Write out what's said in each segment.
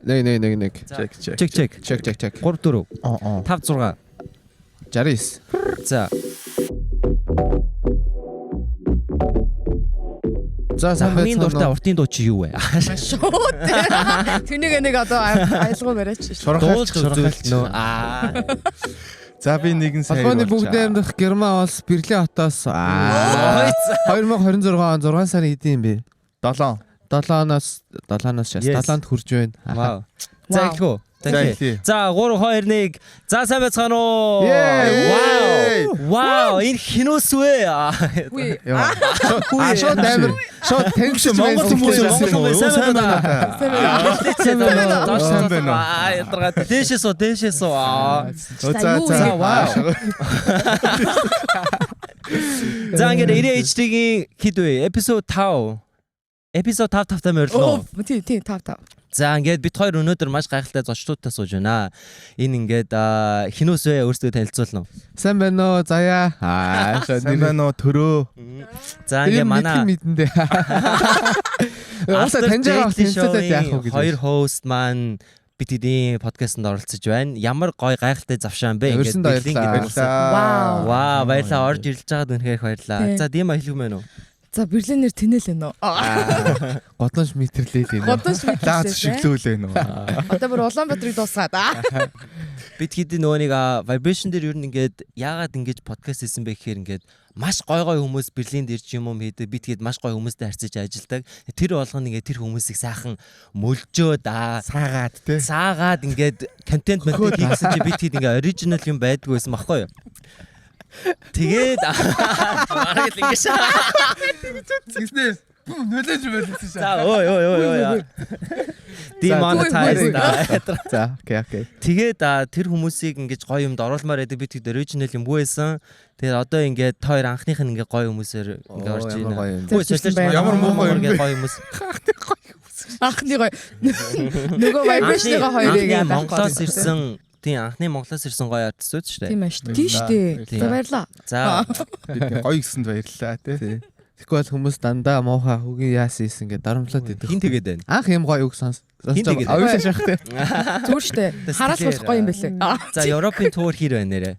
Нэг. Check. 3 4 5 6 69. За. За хамгийн дуртай уртын дуу чи юу вэ? Шууд. Тэнийг нэг одоо айлгуу бариач. Шурхалч. За би нэгэн сая. Холбооны бүгдээр дэх Герман улс Берлин хотоос 2026 он 6 сарын хэдийн юм бэ? 7. 7-оос 7-нд хүрж байна. Вау. За эхлэв. За 3 2 1. За сайн байцгаана уу? Вау, энэ хинөөс вэ? Шууд амар. Шууд тэнгиш Монгол хүмүүс сайн байна. байна. Дээшээс. За вау. За ингээд 90 HD-гийн хэд вэ? Эпизод 5 тавтай морилно. Тийм 5. За ингээд бид хоёр өнөөдөр маш гайхалтай зочдуудтай сууж байна. Энэ ингээд хинөөс вэ өөрсдөө танилцуулна. Сайн байна уу? Заяа. Сайн байна уу? Төрөө. За ингээд манай мэдэндээ. Уусаа таньж байгаа тэнцэлээд яах вэ гэж. Хоёр хост маань бид хэдийн подкастт оролцож байна. Ямар гоё гайхалтай завшаан бэ ингээд баярлалаа. Вау, баярлалаа. Орж ирж байгаад үнэхээр баярлалаа. За тийм хэлэх юм байна уу? За Берлинээр тэнэл байна уу? Годомж мэтэрлээ тийм. Лаац шиглүүлээ нөө. Одоо бүр Улаанбаатарыг дуусгаад. Бид хэдийн нөгөө нэг vibration дээр юу нэгээд яагаад ингэж подкаст хийсэн бэ гэхээр ингээд маш гой хүмүүс Берлинд ирж юм уу бид хэд маш гой хүмүүстэй харьцаж ажилладаг. Тэр болгоно ингээд тэр хүмүүсийг сайхан мөлжөөд саагаад ингээд контент хийсэн чи бид хэд ингээд оригинал юм байдгүй байсан байхгүй юу? Тэгээд маргал ингэж Тэгснэ. Нөлөөж байлаа. За ой. Demonetized. За окей. Тэгээд тэр хүмүүсийг ингэж гоё юмд оруулмаар байдаг бид хэд оригинал юм байсан. Тэгээд одоо ингээд тоор анхных нь ингээд гоё хүмүүсээр ингээд орж ийн. Ямар муу гоё хүмүүс. Анхны гоё. Нөгөө vibration-га хоёрыг Монголоос ирсэн тийм анхны Монголоос ирсэн гоё артистууд шүү дээ. Тийм шүү дээ. За баярлаа. За гоё гисэнд баярлалаа тий. Тэгвэл хүмүүс дандаа муухай хөгийн яасан ийсэн гэдэг дарамтлаад идэх. Хин тэгээд байна. Анх юм гоё үг сонсож тэгээд авьяасаа шахах тий. Зүгээр шүү дээ. Хараас болох гоё юм бэлээ. За Европын туур хэр байна нэрэ?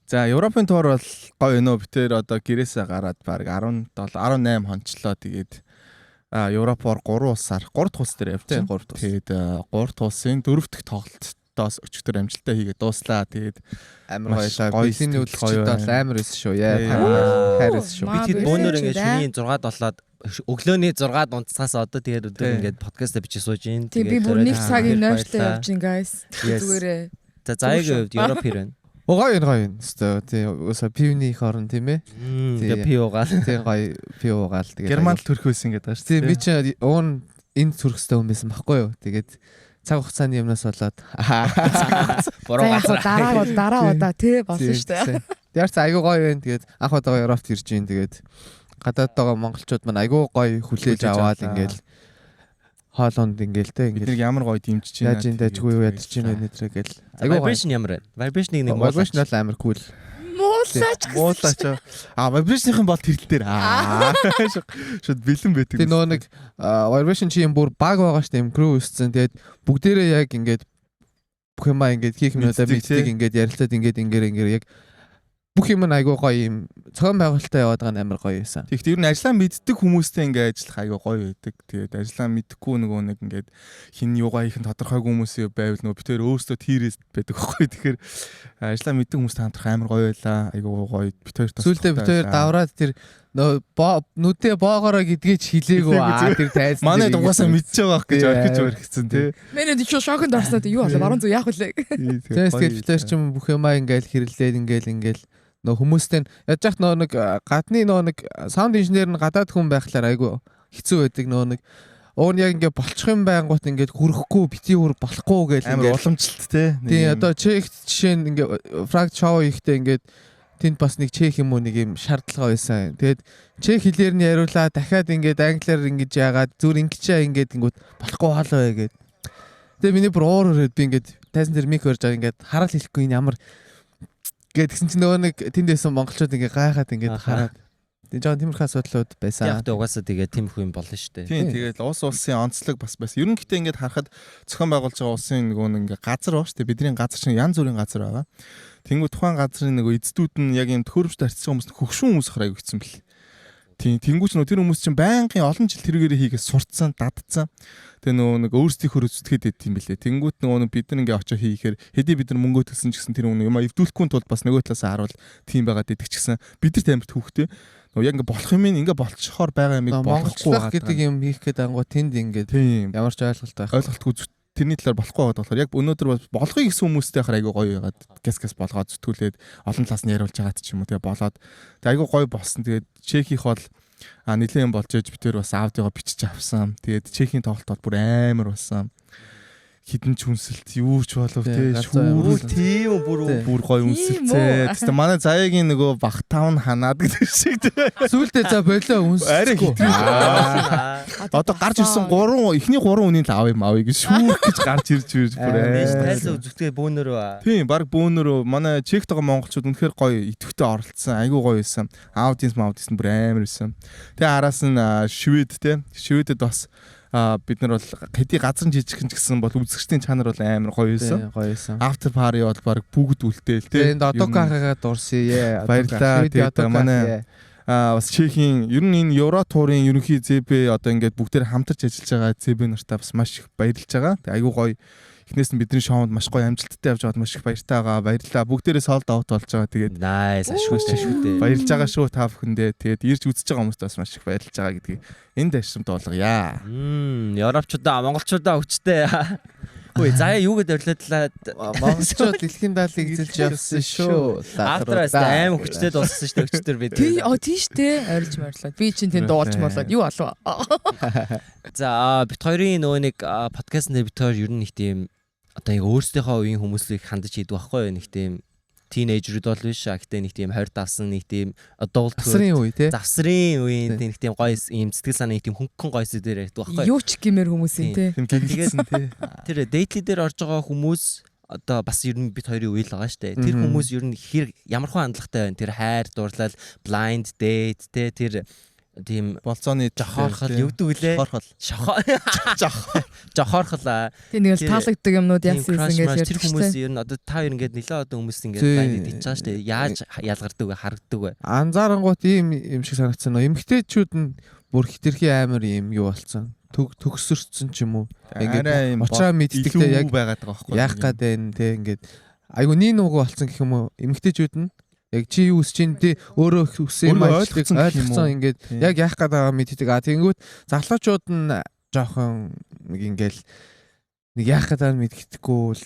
За Европын туур бол гоё нөө битээр одоо гэрээсээ гараад баг 17 18 хончлоо тэгээд Европоор 3 улсаар 3 дахь улс дээр явчихсан. 3 дахь. Тэгээд 3 дахь улсын 4 дахь тоглолтоос өчигдөр амжилттай хийгээд дууслаа. Тэгээд амар гоёлаа. Бэлгийн үйлчлэлд бол амар эс шүү. Хайрс шүү. Бид хэд бөөнөр ингээд шөнийн 6-д болоод өглөөний 6-д унтцаас одоо тэгээд өдөр ингээд подкаст бичиж сууж ийн. Тийм би бүр 1 цагийн нойртой явж ин guys. Зүгээрээ. За заяагийн хувьд Европ хэр байна? Гоё. Тийм өсө пивний их орон тийм ээ. Тийм пивугаал. Тийм гоё пивугаал тэгээд. Германд төрөх байсан гэдэг байна шүү. Тийм би чи энд төрөхстэй хүн байсан байхгүй юу? Тэгээд цаг хугацааны юмнаас болоод дараа удаа тий болсон шүү дээ. Яарч айгуу гоё байна. Тэгээд анх удаага Европт ирж ийн. Тэгээд гадаад байгаа монголчууд маань айгуу гоё хүлээж аваад ингээл хоолонд ингээл те бид нэг ямар гоё дэмжиж байна. Яаж энэ дайггүй юу ядчих чинь байна нэтэр гэл. Айгуу vibration ямар байна? Vibration-ыг нэг vibration бол амар cool. Муулаач. Vibration-ийн бол тэрэл дээр шууд бэлэн байдаг. Тэгээ нөгөө нэг vibration чи юм бүр баг байгаа штэ юм crew үсцэн. Тэгээд бүгдээрээ яг ингээд бүх юмаа ингээд хийх юмудаа мэддэг ингээд ярилцаад ингээд яг бүх юм айгуу гоё юм цогон байгуулалтаа яваад байгаа нь амар гоё байсан. Тэгэхдээ ер нь ажиллаа мэддэг хүмүүстэй ингээд ажиллах айгуу гоё байдаг. Тэгээд ажиллаа мэдхгүй нөгөө нэг ингээд хин юугаа хийх нь тодорхойгүй хүмүүс байвал нөгөө битээр өөрсдөө тийрээс байдаг байхгүй. Тэгэхээр ажиллаа мэддэг хүмүүстэй хамтрах амар гоё байлаа. Айгуу гоё битээр сүүлдээ битээр давраад тэр нүдээ боогороо гэдгийг хэлээгүй тэр тайз манай дугаасаа мэдчихэж байгаа гэж орхиж өргөцсөн тий. Миний ч шоконд орсноо юу болоо баруун зүг яах вэ? Тэгээс битээр ч юм бүх юмаа ингээл хэрэлдээд ингээл нөө хүмүүстэй яаж яах нэг гадны нэг саунд инженер нь гадаад хүн байхлаар айгу хэцүү байдаг нэг уун яг ингээ болчих юм байнгут ингээ хүрэхгүй бити хүр болохгүй гэл ингээ уламжлалт тий одоо чек жишээ нь ингээ фраг шоу ихтэй ингээ тэнд бас нэг чек юм уу нэг юм шаардлага байсан. Тэгээд чек хэлээр нь яриулаа дахиад ингээ англиар ингэж яагаад зүр ингэчээ ингээд гингүүд болохгүй хаалаа вэ гэд. Тэгээд миний бүр уур өрөөд би ингээ тайзан дээр мик өрж байгаа ингээ хараал хэлэхгүй энэ ямар гэдгсэн чинь нөгөө нэг тэнд байсан монголчууд ингээ гайхаад ингээ хараад тэг жоо тиймэрхүү асуудлууд байсан. Яг тэ угаасаа тэгээд тиймэрхүү юм болно шүү дээ. Тийм тэгээд улсын онцлог бас байсан. Ер нь гэтээ ингээд харахад зохион байгуулж байгаа улсын нөгөө нэг газар баа шүү дээ. Бидний газар чинь янз бүрийн газар байгаа. Тэнгүү тухайн газрын нөгөө эцдүүд нь яг юм төхөөрөмжтэй харьцсан хүмүүс хөгшин хүмүүс хараа гүцсэн бэл. Тийм тэнгүүч нөө тэр хүмүүс чинь байнгын олон жил тэрүүгээр хийгээс сурцсан, дадцсан. Тэгээ нөгөө нэг өөрсдийнхөө зүтгэхэд байт юм бэлээ. Тэнгүүт нөгөө бид нар ингээ очоо хийхээр хэдий бид нар мөнгө төлсөн ч гэсэн тэр юм эвдүүлэхгүй тулд бас нөгөө талаас харуул тийм байгаад идэх ч гэсэн бид нар тамирт хүүхдээ нөгөө яг ингээ болох юм ингээ болцохоор байгаа юмыг болохгүй гэдэг юм хийх гээд ангуу тэнд ингээ ямар ч ойлголт байх. Ойлголтгүй тэрний талаар болохгүй байгаа болохоор яг өнөөдөр болохыг гэсэн хүмүүстэй хар айгу гоё ягаад гэс болгоод зүтгүүлээд олон талаас нь яриулж байгаа ч юм уу тэгээ болоод тэгээ айгу гоё болсон. Тэгээд Чехих бол нэлээд юм болж ээж битээр бас аудиогоо бичиж авсан. Тэгээд Чехийн тоглолт бол бүр амар болсон. Хідэн ч үнсэлт юу ч болов тий шүүрүүл тийм бүр гоё үнсэлцээ. Тэгтээ манай заяагийн нөгөө бах тавн ханаад гэдэг шиг тий. Сүүлдээ за болоо үнсэлцгүй. Одоо гарч ирсэн эхний 3 үнийн л авъя гэж шүүрх гэж гарч ирж бүр тайлбар зүтгэе бөөнөрөө. Тийм баг бөөнөрөө манай Чехт байгаа монголчууд үнэхээр гоё идэвхтэй оролцсон. Айгуу гоё байсан. Аудиенс нь бүр амар байсан. Тэгээ араас нь Швед тий. Шведэд бас бид нар бол хэдий газар жижигхэн ч гэсэн бол үзэгчдийн чанар бол амар гоё байсан. Гоё байсан. After party бол баг бүгд үлдээл тий. Тэгээд одоо хаагаа дуурсъя. Баярлалаа. Тэгээд манай бас Чехийн ер нь энэ Евро туурын ерөнхий ЗБ одоо ингээд бүгдээр хамтарч ажиллаж байгаа ЗБ нартаа бас маш их баярлж байгаа. Тэгээд айгүй гоё. Эхнээс нь бидний шоунд маш гоё амжилттай явж байгаад маш их баяртай байгаа. Баярлалаа. Бүгдээрээ солд аут болж байгаа. Тэгээд nice ашигтай шүү дээ. Баярлж байгаа шүү та бүхэндээ. Тэгээд ирж үзэж байгаа хүмүүст бас маш их баярлж байгаа гэдгийг энд ашигт болгоё. Европчуудаа, монголчуудаа хүчтэй. Үгүй заяа юу гэдээ орлоодлаа. Монголчууд дэлхийн даалыг эзэлж явсан шүү. Алтраас аим хүчтэй дууссан шүү дээ өчтөр бид. Тийш дээ. Орилж марлаа. Би чинь тэнд дуулж марлаад юу болов? За бит хоёрын нөгөө нэг подкаст нэр бит хоёр ер нь нэг тийм одоо яг өөрсдийнхөө үеийн хүмүүсийг хандаж хийдэг байхгүй юу? Нэг тийм тинейжрүүд бол биш гэхдээ нэг тийм 20 давсан нэг тийм adult завсрын үе тий. Завсрын үеийн нэг тийм гоё юм сэтгэл санаа нэг тийм хөнгөн гоё зүйл ярьдаг байхгүй юу? Юу ч гэмээр хүмүүсийн тий. Тэгээд тэр дейтлий дээр орж байгаа хүмүүс одоо бас ер нь бит хоёрын үйл байгаа штэ. Тэр хүмүүс ер нь ямар хөө хандлагатай байна? Тэр хайр дурлал, blind date тий тэр тийм болцооны жохорхол юудаг үлээ. Жохорхол. Тэг нэг л таалагддаг юмнууд яасан гэж ярьж тэр хүмүүс ер нь одоо та хоёр ингээд нэлээд одоо хүмүүс ингээд blind date хийж байгаа штэ. Яаж ялгардаг вэ? Харагддаг вэ? Анзаарангуут ийм шиг санагдсан нөө. Эмэгтэйчүүд нь бүр хитрхи амар юм юу болцсон. Төгсөрсөн ч юм уу. Ингээд уучраа мэддэгтэй яг байгаад байгаа байхгүй. Яах гээд байна те ингээд айгу нин уг болцсон гэх юм уу. Эмэгтэйчүүд нь яг чи юу үсэж дээ өөрөө үсэн юм ойлгосон ингээд яг яах гээд байгаа мэддэг. Тэнгүүт залуучууд нь жоохон нэг ингээл нэг яах гээд байгаа мэддэхгүй л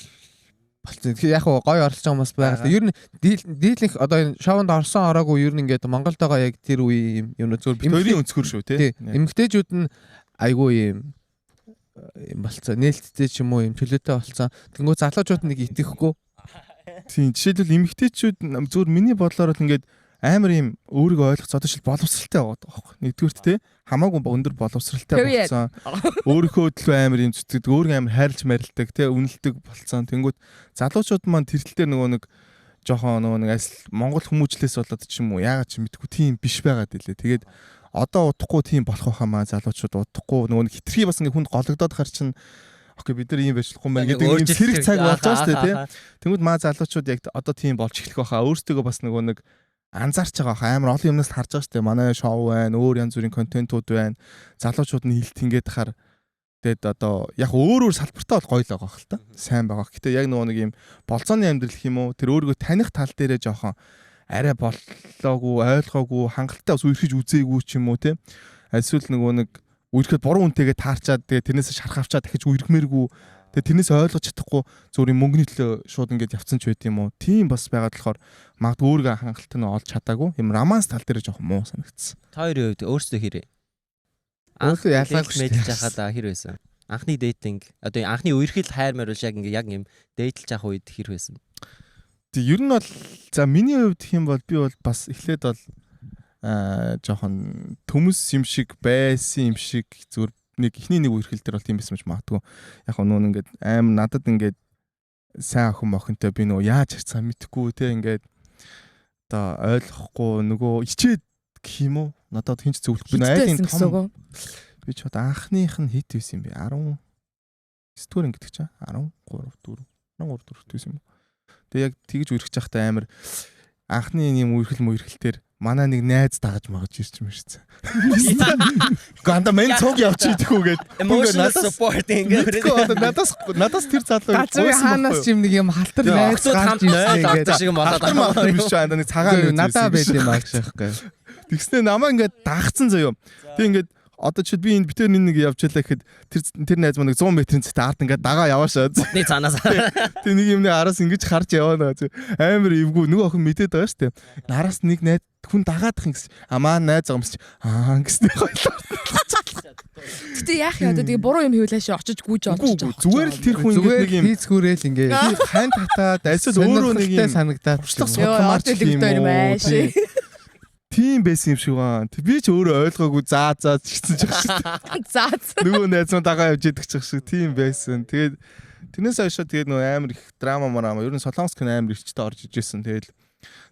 болцсон. Тэгэхээр яг гоё оролцож байгаа хүмүүс байгаа. Ер нь дийлэнх одоо энэ шоунд орсон ороогүй ер нь ингээд Монголд байгаа яг тэр үе юм зөв хоёрын өнцгөр шүү тий. Эмэгтэйчүүд нь айгүй юм болцсон. Нээлттэй ч юм уу юм төлөөтэй болцсон. Тэнгүү залуучууд нэг итгэхгүй. Тийм жишээлбэл эмэгтэйчүүд зөвхөн миний бодлоор л ингээд амар юм өөрийгөө ойлгох одоо шил боловсралтай байгаа байхгүй. Нэгдүгürt те хамаагүй өндөр боловсралтай болсон. Өөрийнхөө төлөө амар юм зүтгэдэг, өөрийгөө амар хайрлж марилдаг, те үнэлдэг болсон. Тэнгүүд залуучууд маань тэр тал дээр нөгөө нэг жоохон нөгөө нэг асил Монгол хүмүүжлээс болоод ч юм уу яагаад ч мэдгүй тийм биш байгаад илээ. Тэгээд одоо удахгүй тийм болох байхамаа залуучууд удахгүй нөгөө нэг хитрхи бас ингээд хүнд гологдоод хар чинь окей бид нар ийм байшлахгүй юм байна гэдэг юм сэрэг цаг болж байгаа шүү дээ тий. Тэнгүүд маа залуучууд яг одоо тийм болж эхлэх байхаа өөрсдөө бас нөгөө нэг анзаарч байгаа хаа амар олон юмнаас харж байгаа шүү дээ. Манай шоу байна, өөр янз бүрийн контентууд байна. Залуучууд нь хилт ингээд хахаар тэгээд одоо яг өөр салбартаа бол гоё л байгаа хэл та. Сайн байгаа. Гэтэ яг нөгөө нэг юм болцооны амьдрал гэх юм уу тэр өөрийгөө таних тал дээрээ жоохон арай боллоогүй, ойлгоогүй, хангалттай бас үерхэж үзээгүй ч юм уу тий. Эсвэл нөгөө нэг үерхэд буруу үнтэйгээ таарчаад тэгээд тэрнээс шарах авчаад дахиж үерхмээргүй тэгээд тэрнээс ойлгож чадахгүй зөвхөн мөнгөний төлөө шууд ингээд явцсан ч байт юм уу. Тийм бас байгаад болохоор магадгүй өөрийгөө хангалттай нь олж чадаагүй. Юм романс тал дээр жоохон муу санагдсан. Та хоёрын хувьд өөрсдөө хэрэг өөрсдөө ялгаагүй мэдж байхад хэр байсан? Анхны дейтинг одоо анхны үерхэл хайр морил яг ингээ яг юм дейтэлж авах үед хэр байсан? Тэг ер нь бол за миний хувьд гэх юм бол би бол бас эхлээд бол жоохон төмөс юм шиг байсан юм шиг зүгээр нэг ихний нэг үерхэл дээр бол тийм байсан ч магадгүй. Яг нүүн ингээд аим надад ингээд сайн охин мохинтой би нөгөө яаж харцгаа мэдэхгүй те ингээд одоо ойлгохгүй нөгөө ичээд гэх юм уу? Надад хинч зөвлөхгүй. Хиттэйсэн гэсэн үг. Би ч одоо анхных нь хит байсан юм би. 19 дэх гэдэг чинь 13 байсан юм. Тэгээ яг тэгж үргэж явахдаа амар анхны юм үерхэлтээр манай нэг найз дагаж магаж ирч юм шээ. Ганда мен цог явчих идэггүйгээд Emotional support ингээд надаас тэр залуу газрын хаанаас ч юм нэг юм халтар найз гарч ирсэн гэдэг шиг болоод байгаа юм биш аа нэг цагаан надаа байд юм ааш байхгүй. Тэгснэ намаа ингээд дагцсан заяо. Тэг ингээд одоо чи би энэ битэр нэг явж ялаа гэхэд тэр найз маань 100 метрийн цэт ард ингээд дагаа яваашаа. Нэг цаанаас. Тэг нэг юм нэг араас ингэж харж яваа амар эвгүй нөгөө охин мэдээд байгаа штэ. Араас нэг найз хүн дагаадах юм гэсэн. Амаа найз байгаа юм чи гэсэн хоёлоо. Гэтэ яах юм одоо тэгээ буруу юм хийвэл хаашаа очиж гүйж олчих. Зүгээр л тэр хүн ингээд нэг юм хийцгүүрэл ингээд хань татаад альсэл өөрөө нэг юм санагдаад туршлага судалмаарч юм уу. Тийм байсан юм шиг байна. Би ч өөрөө ойлгоогүй заа гэсэн ч шиг. За. Нөгөө найз маань дагаа явж идэх шиг тийм байсан. Тэгээд тэрнээс хойш тэгээд нөгөө амар их драма мараа ер нь солонгос кино амар ихчтэй орж ижсэн. Тэгээд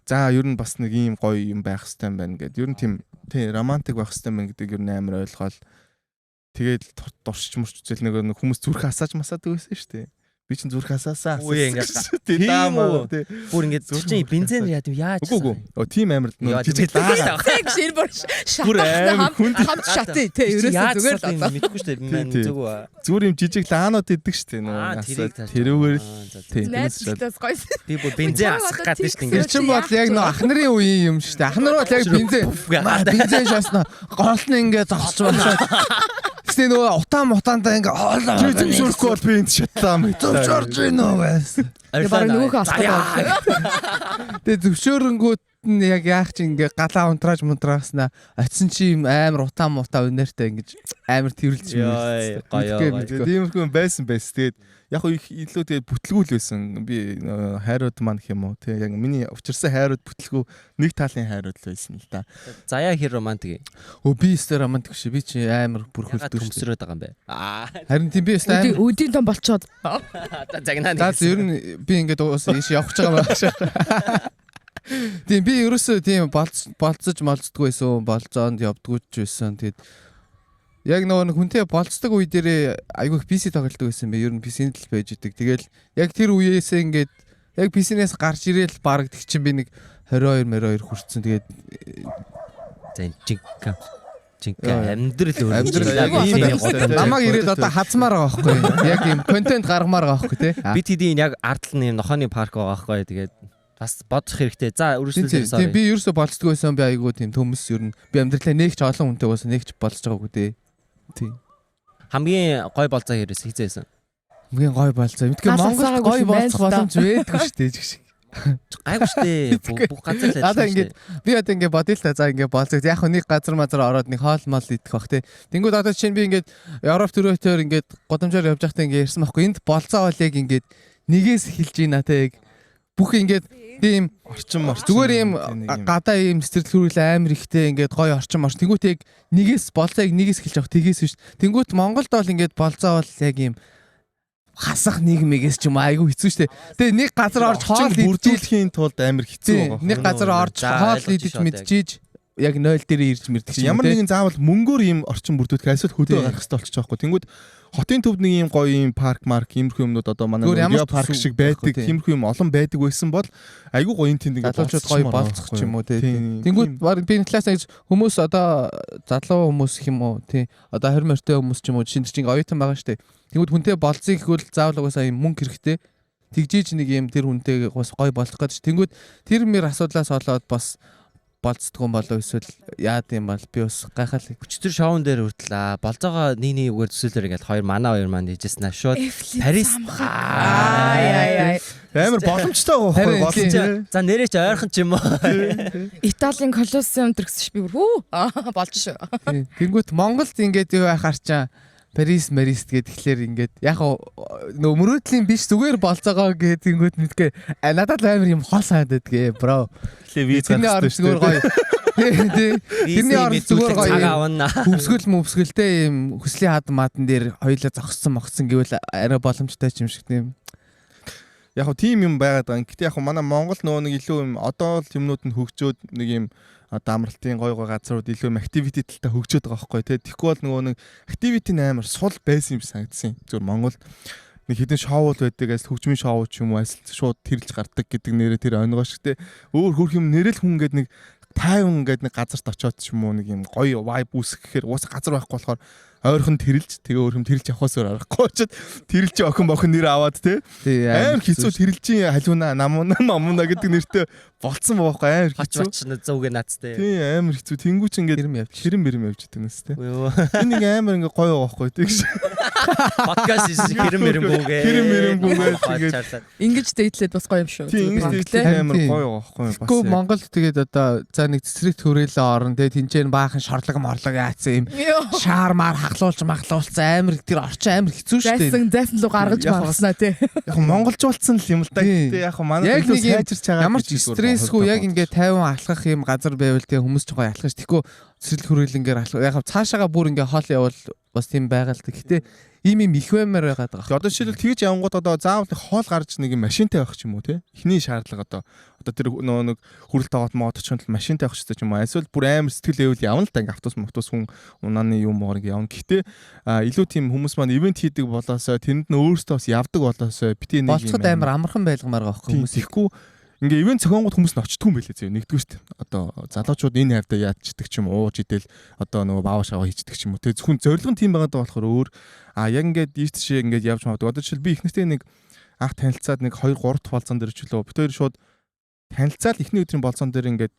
за ер нь бас нэг ийм гоё юм байх хэрэгтэй юм байна гэд. Ер нь тийм романтик байх хэрэгтэй юм гэдэг ер нь амар ойлгоол. Тэгээд дуршиж мөрч үзэл нэг хүмүүс зүрх асааж масаадаг байсан шүү дээ. Би чинь зүрх асаасаа. Үе ингээд бүр ингээд чинь бензин яаж үгүй. Тийм амар жижиг даа. Тэг шир бүр шатаа хамт шатээ те ерөөсөө зүгээр л одоо мэдгүй шүү дээ. Мэн зүгөө. Зүгээр юм жижиг лаанууд идэг шүү дээ нөгөө. Тэрүүгээр л тийм. найзлаас гойс. Би бүр бензин асах гэдэг шүү дээ. Тэр чинь бол яг нөө ах нарын үеийн юм шүү дээ. Ах нар бол яг бензин шааснаа гол нь ингээд зогсож байна. Тэсний нөгөө утаантаа ингээ хоолоо зөвшөөрөхгүй бол би энд шатлаа мэт зөвшөөрж гинөө байсан. Бараг нөгөөх асах. Тэгээ зөвшөөрөнгүүд нь яг яах чи ингээ галаа унтрааж мунтрааснаа очисон чи юм амар утаа өнөртэй ингэж амар тэрэлж юм. Гоё. Тиймэрхүү байсан. Тэгээд яг илүү тэгээд бүтлгүүл байсан. Би хайрууд маань гэх юм уу тий яг миний учирсан хайрууд бүтлгүү нэг талын хайрууд л байсан л да. Заяа хэр романтик. Би өстө романтик ши би чи амар бүр хөлдөө төмсрөөд байгаа юм бэ. Харин тийм би өстө амар өдийн том болчоод. Загнаа. За ер нь би ингээд уус ийш явах гэж байгаа байх шээ. Тийм би ерөөсөө тийм болцож молцдгүй байсан. Болцоонд явдггүй ч байсан. Тэгээд яг нөгөө хүнтэй болцдог үе дээрээ айгүйх PC тоглолдог байсан бэ. Ер нь PC-нд л байж идэг. Тэгэл яг тэр үеэсээ ингээд яг PC-нээс гарч ирээл баг тэг чинь би нэг 22 хүрсэн. Тэгээд Жинка амьдрал намайг ирээд одоо хазмаар байгаа байхгүй. Яг юм контент гаргамаар байгаа байхгүй тий. Бид хэдийн яг ард нь юм нохооны парк байгаа байхгүй. Тэгээд бас бодох хэрэгтэй. За үргэлжлүүлээ сая. Тийм би ерөөсө болцдгүй байсан би айгүй тийм төмс ер нь би амьдралаа нэг ч олон хүнтэй байсан нэг ч болцож байгаагүй тий. Тийм. Хамгийн гой болцоо хэрэг хийжсэн. Хамгийн гой болцоо. Мэдгүй Монгол гой болцох боломж байдгүй шүү дээ шиг. Гайгүй шүү дээ. Бүх газар л ажиллаж шүү дээ. Би одоо ингээд бодъё л та за ингээд болцоо. Яг нэг газар ороод нэг хоол мал идэх бах тий. Тэнгүүд одоо чинь би ингээд Европ төрөөтөр ингээд годамжаар явж байхдаа ингээд ярьсан байхгүй. Энд болцоо бол яг ингээд нэгээс эхэлж ийна тий. Бүх ингээд тийм орчин зүгээр юм гадаа юм сэтгэл хөдлөл амар ихтэй ингээд гоё орчин тэнгүүт яг нэгээс болцоог нэгээс эхэлж авах тгээс биш. Тэнгүүт Монголд бол ингээд болцоо бол яг юм хасах нийгмээс ч юм айгүй хэцүү шттэ. Тэгээ нэг газар орж хоол бүрдүүлэхийн тулд амар хэцүү байгаа. Нэг газар орж хоол идэж мэдчихэж яг 0 дээр ирж мэрдэг чинь. Ямар нэгэн заавал мөнгөөр ийм орчин бүрдүүлэх эсвэл хөдөө гарах хэрэгтэй болчих жоохгүй. Тэнгүүд хотын төвд нэг ийм гоё ийм парк иймэрхүү юмнууд одоо манай гео парк шиг байдаг. Тиймэрхүү юм олон байдаг байсан бол айгүй гоё тэнд ингээд залуучууд гоё болцох ч юм уу тий. Тэнгүүд би классаа хүмүүс одоо залуу хүмүүс гэх юм уу тий. Одоо 20 морьтой хүмүүс ч юм уу шинэ чинь оюутан байгаа штэ. Тэнгүүд хүнтэй болцгийг гэвэл заавал угаасаа ийм мөнгө хэрэгтэй. Тэгжээж нэг ийм тэр хүнтэй бас гоё болох гэж. Тэнгүүд тэр мэр асуудлаас болоод бас болцдгүй болов эсвэл яа гэм бол би бас гайхал. Өчтөр шоун дээр хүртлээ. Болцоогоо нэг үгээр төсөөлөөр ингээд хоёр маань хийжсэн шууд Парис. Амар боломжтой байгаа болсон. За нэрээ ч ойрхон ч юм уу. Италийн Колосеум дэргсэж би бүр болж шүү. Тэнгүүт Монголд ингээд юу яхаар чаа Парис Марист гэдэг тэгэхээр ингээд яг нөө мөрөөдлийн биш зүгээр болцоогоо гэдэг тэнгүүт мэдгээ надад амар юм хол санагдаад гээ бро. Тэрний орд зүгээр гоё. Тэрний орд зүгээр гоё. Хөвсгөлтэй юм хүслийн хад мадан дээр хоёлаа зогссон гэвэл арай боломжтой ч юм шиг тийм. Яг тийм юм байгаад байгаа. Гэтэ яг манай Монгол нөгөө нэг илүү юм одоо л юмнууд нь хөгжөөд нэг юм одоо амралтын гой газрууд илүү activity талтай хөгжөөд байгаа байхгүй тий. Тэгэхгүй бол нөгөө нэг activity амар сул байсан юм санагдсан. Зүгээр Монгол нэг хэдэн шоуул байдаг ажил хөгжмийн шоу ч юм уу ажил шууд тэрэлж гардаг гэдэг нэрээр тэр онгоо шигтэй өөр хөрх юм нэрэл хүн гэдэг нэг 50 гэдэг нэг газарт очиод ч юм уу нэг юм гоё vibe үүсгэхээр уус газар байхгүй болохоор ойрхон тэрэлж тэгээ өөрхөм тэрэлж явахаас өөр аргагүй очиод тэрэлж охин бохин нэр аваад те амар хэцүү тэрэлжийн халиуна намуна гэдэг нэртэй болцсон байхгүй амар хэцүү хач зөөгөө нацтай тий амар хэцүү тэнгүүч ингээд хэрэм бэрэм явж идэг нэс те энэ нэг амар ингээд гоё байхгүй тэгш подкаст хэрэм бэрэм тэгээд ингэж дээдлээд бас гоё юм шүү тий ингэж дээдлээд амар гоё байхгүй бас Гэхдээ Монгол тэгээд одоо за нэг цэцрэг төрөлөө орно тэгээд тэнцэн баахан шорлог морлог яатсан юм шаар маар махлуулсан амар тэр орчин амар хэцүү шүү дээ. Зайсан луу гаргаж маргаснаа тий. Яг монголжуулсан л юм л да. Гэтэ яг манай төлөө сайжирч байгаа. Ямар ч стрессгүй яг ингээд 50 алхах юм газар байвал тий хүмүүс ч гоё алхах ш. Тэгэхгүй цэцрэл хөрөлнгээр алхах. Яг цаашаага бүр ингээд хоол явал бас тийм байгаалтай. Гэтэ ийм их баймаар байгаад байгаа. Одоо жишээлбэл тэгж явангууд одоо заавал хоол гарч нэг юм машинтай байх ч юм уу тий. Эхний шаардлага одоо тэр нөгөө нэг хүрэлт аваад мод очихын тулд машинтай байх хэрэгтэй ч юм уу. Эсвэл бүр амар сэтгэл өвөл явна л да. Ингээ автобус хүн унааны юм уу ингээ явна. Гэхдээ илүү тийм хүмүүс маань ивент хийдэг болоосоо тэнд нь өөрсдөө бас явдаг болоосоо бити нэг болцоход амар амархан байлгамаар байгаа хүмүүс ихгүй ингээ ивент зохионгууд хүмүүс нь очтгүй юм байлээ зөө. Нэгдүгээр шүү дээ. Одоо залуучууд энэ хайртаа яадчдаг ч юм ууж идэл одоо нөгөө баава шаваа хийждэг ч юм уу. Тэгээ зөвхөн зорилго нь тийм байгаа даа болохоор өөр яг ингээд ийш тийш ингээд явж магадгүй. Одоо жишээл би ихнэртэй нэг анх танилцаад нэг 2 3 дахь болцон дээр ч лөө бид хоёр шууд танилцаад эхний өдрийн болцон дээр ингээд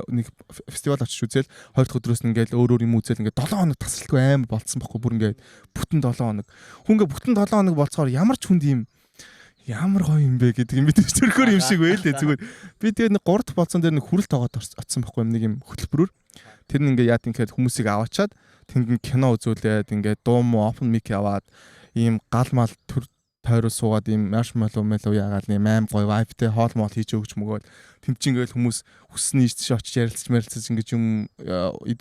нэг фестивал очиж үзэл 2 дахь өдрөөс нь ингээд өөр юм үзэл ингээд 7 хоног тасралтгүй амар болцсон байхгүй бүр ингээд бүтэн 7 хоног. Хүн ингээд бүтэн 7 хоног болцохоор ямар ч хүнд юм ямар гоё юм бэ гэдэг юм бид төрхөр юм шиг байл дээ зүгээр. Би тэгээд нэг 3 дахь болцон дээр нэг хүрэлт тоогоод очсон байхгүй юм нэг юм хөтөлбөрөөр. Тэр нь ингээд яад ингээд хүмүүсийг аваачаад тэнд кино үзүүлээд ингээд дуу муу open mic аваад ийм гал мал төр тойрол суугаад ийм marshmallow яагаад ийм аим гоё vibeтэй хоол моол хийж өгч мөгөөд тэнд чинь ингээд хүмүүс хүснэ ийш тийш очиж ярилцаж ингээд юм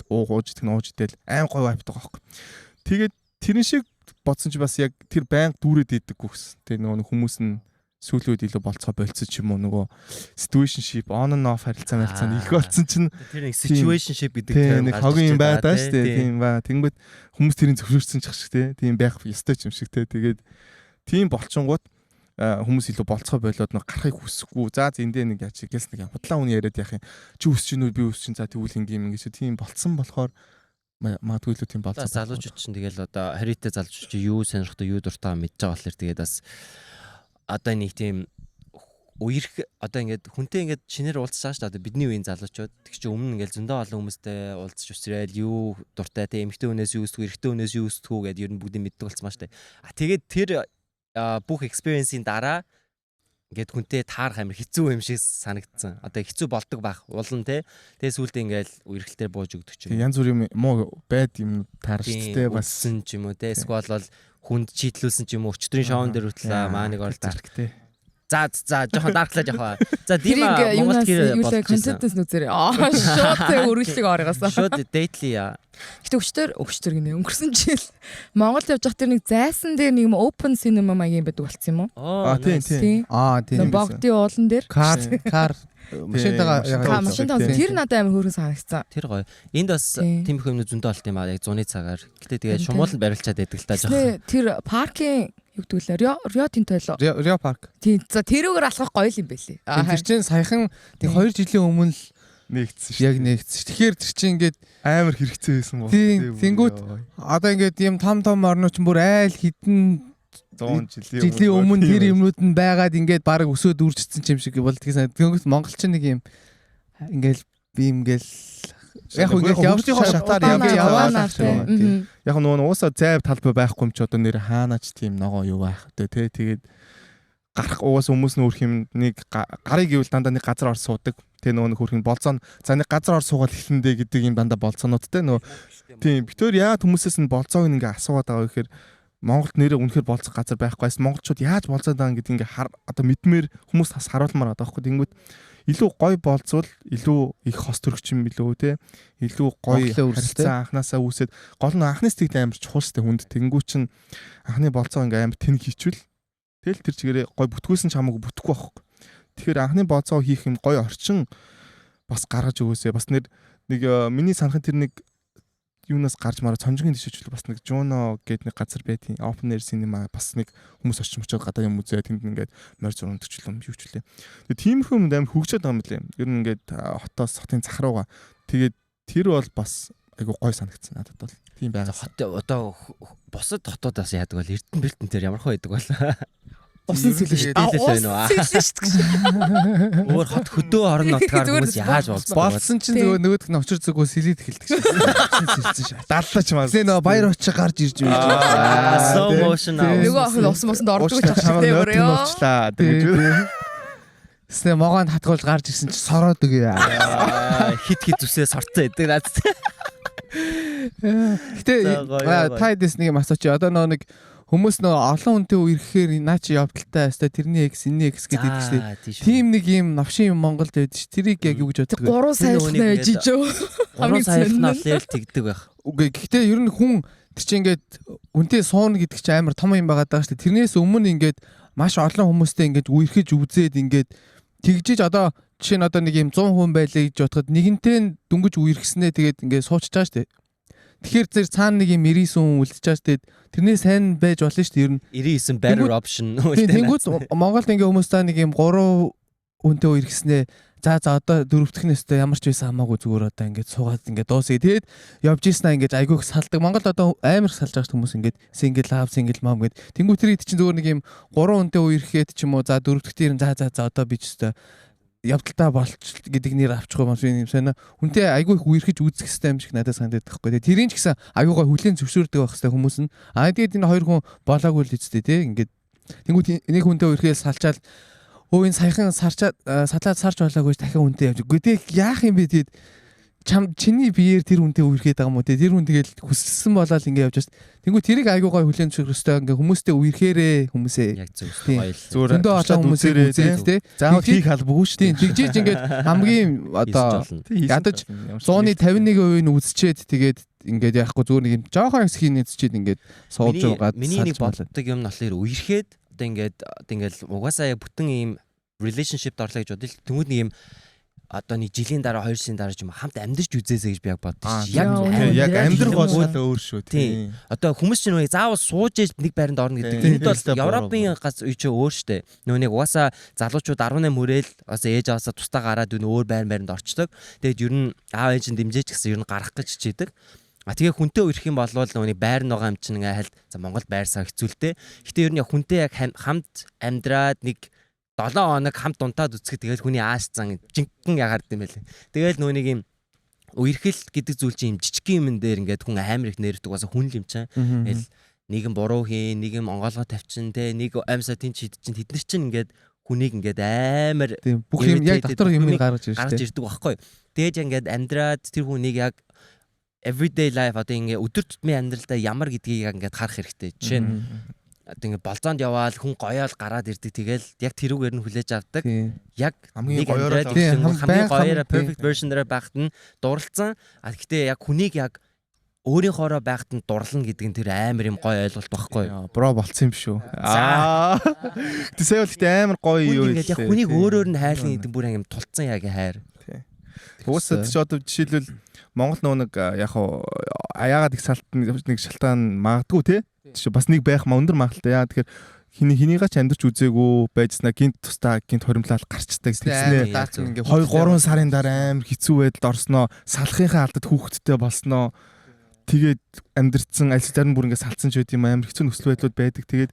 ууж идэл аим гоё vibeтэй байгаа байхгүй. Тэгээд тэрэн шиг бодсон чи бас яг тэр байнга дүүрээд идэггүй гэсэн. Тэгээ нөгөө хүмүүс нь сүүлүүд илүү болцоо болцсон ч юм уу нөгөө situationship on and off харилцаа их болсон чинь тэр нэг situationship гэдэг тийм нэг хогийн юм байдаа шүү дээ. Тийм ба. Тэнгүүд хүмүүс тэрийг зөвшөөрсөн ч шиг тий. Тийм байх ёстой ч юм шиг тий. Тэгээд тийм болчингууд хүмүүс илүү болцоо болоод нэг гарахыг хүсэхгүй. За зэндээ нэг яач гэлс нэг худлаа үний яриад яах юм. Чи үсч гинүү би үсч чин за тэгвэл ингээм ингэж тийм болцсон болохоор магадгүй илүү тийм болцоо. Залуучууд чинь тэгэл одоо хариутай залуучууд чи юу сонирхтой юу дуртай мэдж байгаа болохоор тэгээд бас одоо нэг тийм үерх одоо ингээд хүнтэй ингээд шинээр уулзсан шүү дээ. Одоо бидний үеийн залуучууд тэг чи өмнө ингээд зөндөө олон хүмүүстэй уулзч усрал юу дуртай те эмэгтэй хүнээс юу өсдгүү эрэгтэй хүнээс юу өсдгүү гэдээ ер нь бүгдийг мэддэг болсон ба шүү дээ. Тэгээд тэр бүх experience-ийн дараа ингээд хүнтэй таарах амар хэцүү юм шиг санагдсан. Одоо хэцүү болдог байх уулан те. Тэгээ сүүлдээ ингээд үерхэлтээр бууж өгдөг ч юм. Янз бүрийн муу байд юм таарчтэй бас ч юм уу те. Эсвэл бол хүнд чийтлүүлсэн ч юм уу өчтөрийн шоун дээр хөтлөө маа нэг оролцож те. За жоохон дарклаа жоохон. За дима Монгол гэр болчихсон. Контентс нүзэрээ. Шууд тэг үргэлжлэг оргоосаа. Шууд дээдли яа. Гэтэ өгчтөр гинэ өнгөрсөн жил Монгол явж байхад тэр нэг зайсан дээр нэг open cinema маягийн байдаг болсон юм уу? Тийм. Тийм. Богдын уулан дээр. Кар машинтайгаа машинтайгаа тэр надад амар хөөрхөн санагдсан. Тэр гоё. Энд бас тийм их юмнууд зөндөө олт юм аа яг зуны цагаар. Гэтэ тэгээ шумууланд барилчаад байдаг л та жоохон. Тэр паркийн юу гэдэг вэ? Рио Тинто лөө. Рио парк. Тийм. За тэрүүгээр алхах гоё юм байлээ. Тэр чинь саяхан нэг 2 жилийн өмнө л нэгдсэн шүү. Яг нэгдсэн. Тэгэхээр тэр чинь ингээд амар хэрэгцээ байсан бол. Тэнгүүд одоо ингээд юм том орнууд чинь бүр айл хідэн 100 жилийн өмнө тэр юмнууд нь байгаад ингээд баг өсөөд үржигдсэн юм шиг болдгийг санаад. Тэнгүүд Монгол чинь нэг юм ингээл би ингээл яг үгүй явж байгаа шатаар яваа. Яг нөгөө уусаа зайв талбай байхгүй юм чи одоо нэр хаанаач тийм ногоо юу байх вэ те. Тэгээд гарах уус хүмүүс нь өөрх юм нэг гарыг ивэл дандаа нэг газар орж суудаг. Тэгээ нөгөө хөрх нь болцоо за нэг газар орж суугаад эхлэндэ гэдэг юм дандаа болцоонуудтай нөгөө тийм битээр яа хүмүүсээс нь болцоог ингээ асуугаад байгаа гэхээр Монголд нэрээ үнэхээр болцох газар байхгүйс монголчууд яаж болцоод байгаа гэдэг ингээ одоо мэдмээр хүмүүс бас харуулмаар байгаа байхгүй тэнгүүд илүү гой болцвол илүү их хос төрөгч юм билүү те илүү гой харилцаа анханасаа үүсээд гол нь анхны сэтгэл амар чухал штэ хүнд тэнгүү чин анхны болцоо ингээ амар тэнэг хийчихвэл тэгэл тэр чигээрээ гой бүтгүүлсэн ч хамаагүй бүтэхгүй байхгүй тэгэхээр анхны болцоо хийх юм гой орчин бас гаргаж өгөөсэй. Бас нэг миний санахын тэр нэг юунаас гарч мараа цомжгийн тишээч бас нэг Juno гэдэг нэг газар байдیں۔ Open Air Cinema бас нэг хүмүүс очиж гадаа юм үзээ тэнд ингээд морь зураг төчлөм юу ч үлээ. Тэгээ тиймэрхүү юм амар хөгжөөд байгаа юм лээ. Ер нь ингээд хотын цах руугаа. Тэгээд тэр бол бас айгу гой санагдсан надад бол. Тийм байгаа. Одоо бусад хотоодаас яадаг бол Эрдэнэ тэр ямар хөө байдаг бол Усан сэлж өөр хот хөдөө орон нутгаар хүмүүс яаж болсон чинь нөгөөдг нь очир зүгөө сэлээд эхэлдэг шээ. Сэлсэн шээ. Даллаач маа. Тэгээ нөгөө баяр очиж гарч ирж байгаа. Slow motion аа. Нөгөө охин усан мосонд ордог гэж ахшигтэй өөрөө. Тэснэ могонд хатгуулж гарч ирсэн чи сороод өгөө. Хит зүсээ сорцсон гэдэг наад. Гэтэ тайдэс нэг юм асууч. Одоо нэг хүмүүс нөө олон хүнтэй үерхээр наа чи явдалтай хэвээр тэрний экс энэ экс гэдэг чинь тийм нэг юм навшин юм Монголд байдаг ш. Тэрийг яг юу гэж боддог вэ? 3 саяхан байж ижөө. 3 саяхан л тэгдэг байх. Үгүй гэхдээ ер нь хүн тэр чинь ингээд үнтэй сууна гэдэг чинь амар том юм байгаа даа ш. Тэрнээс өмнө ингээд маш олон хүмүүстэй ингээд үерхэж үзээд ингээд тэгжиж одоо жишээ нь одоо нэг юм 100 хүн байлаа гэж бодоход нэгэнтэй дөнгөж үерхснээ тэгээд ингээд суучж байгаа ш. Тэгэхээр зэрэг цаана нэг юм 99 хүн үлдчихэж тэгээд тэрний сайн байж болно шүү дээ ер нь 99 better option. Тэнгүүд Монголд ингээ хүмүүс та нэг юм 3 хүнтэй үерхснээ за одоо дөрөвдөхнөөстэй ямар ч байсан хамаагүй зүгээр одоо ингээд суугаад ингээд дуусъя. Тэгээд явж ийснаа ингээд айгүйх салдаг. Монголд одоо амар их салж байгаа хүмүүс ингээд single love single mom гэдэг. Тэнгүүд тэр хэд чинь зүгээр нэг юм 3 хүнтэй үерхэд ч юм уу за дөрөвдөхтэй юм за одоо би ч өстой явдалтай болч гэдэг нэр авчихгүй юм шиг юм сайн. Хүнтэй айгүй их үерхэж үзэх хэрэгтэй юм шиг надад санагдаад байхгүй. Тэгээ тэрийн ч гэсэн айгуугаа хүлэн зөвшөөрдөг байх хэрэгтэй хүмүүс нь. Тэгээд энэ хоёр хүн болоогүй л үсттэй тий. Ингээд тэнгуү нэг хүнтэй үерхээс салчаал өө энэ саяхан садлаад сарч болоогүй дахин хүнтэй явж. Гэхдээ яах юм бэ тэгээд чиний биеэр тэр хүнтэй үерхэд байгаа юм уу тий. Тэр хүн тэгэл хүсэлсэн болоод ингээд явж шээ. Тэнгүү тэрийг айгуугаа хүлэн зөвшөөрөхтэй ингээ хүмүүстэй үерхээрээ хүмүүсээ яг зөв зүгээр зөндөө очоод хүмүүсээ үзээд тий. Заавал хийх албагүй шүү дээ. Тэгжиж ингээд хамгийн одоо ядаж 151% нь үзчихэд тэгээд ингээд яахгүй зүгээр нэг юм жоохон хэсгийг үзчихэд ингээд суулж байгаад миний нэг боддог юм нь болохоор үерхэд одоо ингээд угаасаа бүтэн ийм relationship дорлоо гэж бодъё. Тэнгүүд нэг юм одоо нэг жилийн дараа 2 жилийн дараа ч юм хамт амьдарч үзээсэй гэж би яг боддог шүү. Яг амьдрах бол өөр шүү тий. Одоо хүмүүс чинь заавал сууж ээж нэг байранд орно гэдэг. Энд бол Европын гац үе чи өөр штэ. Нэг угаасаа залуучууд 18 хүрээл бас ээж аваасаа тустаа гараад өөр байранд орчдөг. Тэгээд ер нь аав ээж нь дэмжээч гэсэн ер нь гарах гэж хичээдэг. Тэгээ хүнтэй үерх юм бол нэг байр байгаа юм чинь ингээ хальт за Монгол байрсаа хэцүүлтэй. Гэтэ ер нь хүнтэй яг хамт амьдраад нэг 7 хоног хамт унтаад үцхэд тэгэл хүний ааш зан жинхэнэ ягаад юм бэ лээ. Тэгэл нэг юм үерхэл гэдэг зүйл чинь юм жижигхэн юм дээр ингээд хүн амар их нэрдэг бас хүн л юм чинь. Тэгэл нэг юм буруу хийн, нэг юм онгоолгоо тавьчин те, нэг амьсаа тэнч хид чинь тэд нар чинь ингээд хүнийг ингээд амар бүх юм яг дотор юм гаргаж ирдэг байхгүй. Тэгээд ингээд амьдраад тэр хүнийг яг everyday life одоо ингээд өдөр тутмын амьдралдаа ямар гэдгийг яг ингээд харах хэрэгтэй. Жишээ нь одоо ингээд болзоонд яваал хүн гоёол гараад ирдэг. Тэгэл яг тэрүүгээр нь хүлээж авдаг. Яг хамгийн гоёороо perfect version-аараа байхад нь дурлцсан. Гэхдээ яг хүнийг яг өөрийнхоороо байхад нь дурлна гэдэг нь тэр амар юм гоё ойлголт байхгүй юу? Бро болцсон юм шүү. Тэсээ бол ихтэй амар гоё юу юм. Яг хүнийг өөрөөр нь хайрлах гэдэг бүр юм тулцсан яг хайр. Уусад ч одоо жишээлбэл Монгол нэг яг яагаад их нэг шалтгаан магадгүй те. Бас нэг байх өндөр магадлалтай. Яа тэгэхээр хинийгаа ч амьдарч үзээгүй байжснаа гинт тустаа гинт хоримлал гарчдаг. Тэгснээ 2-3 сарын дараа амар хэцүү байдалд орсноо, салахынхаа алдад хүүхэдтэй болсноо. Тэгээд амьдэрсэн аль зарим бүр ингээд салцсан ч байд юм амар хэцүү нөхцөл байдлууд байдаг. Тэгээд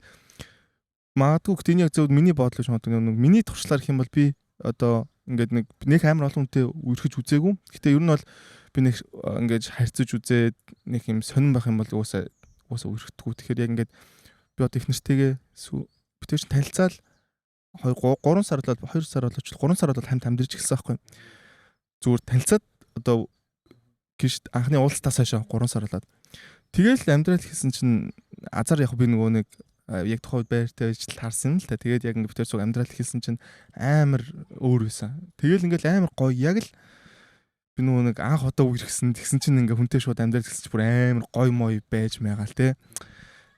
магадгүй тэний яг зөв миний бодлоо ч боддог нэг миний туршлаар их юм бол би одоо ингээд нэг амар олон хүнтэй үргэлж үзээгүй. Гэтэ ер нь бол би нэг ингээд харьцаж үзээд нэг юм сонирн байх юм бол уусаа үргэлждэггүй. Тэгэхээр яг ингээд би одоо их нэртэйгээ битэрч танилцаал 3 сар болоод 2 сар болооч 3 сар болоод хамт амьдарч эхэлсэн байхгүй. Зүгээр танилцаад одоо гişт анхны уулзтаас хойш 3 сар болоод тэгэл амьдрал хийсэн чинь азар яг би нөгөө нэг яг тухайд байртай ажил харсан л та. Тэгээд яг ингээд битэр цуг амьдрал хийсэн чинь амар өөр байсан. Тэгэл ингээд амар гоё яг л би нөгөө нэг анх одоо үерхсэн тэгсэн чинь ингээд хүнтэй шууд амьдрал хийсэн чинь бүр амар гоё мой байж маягаал те.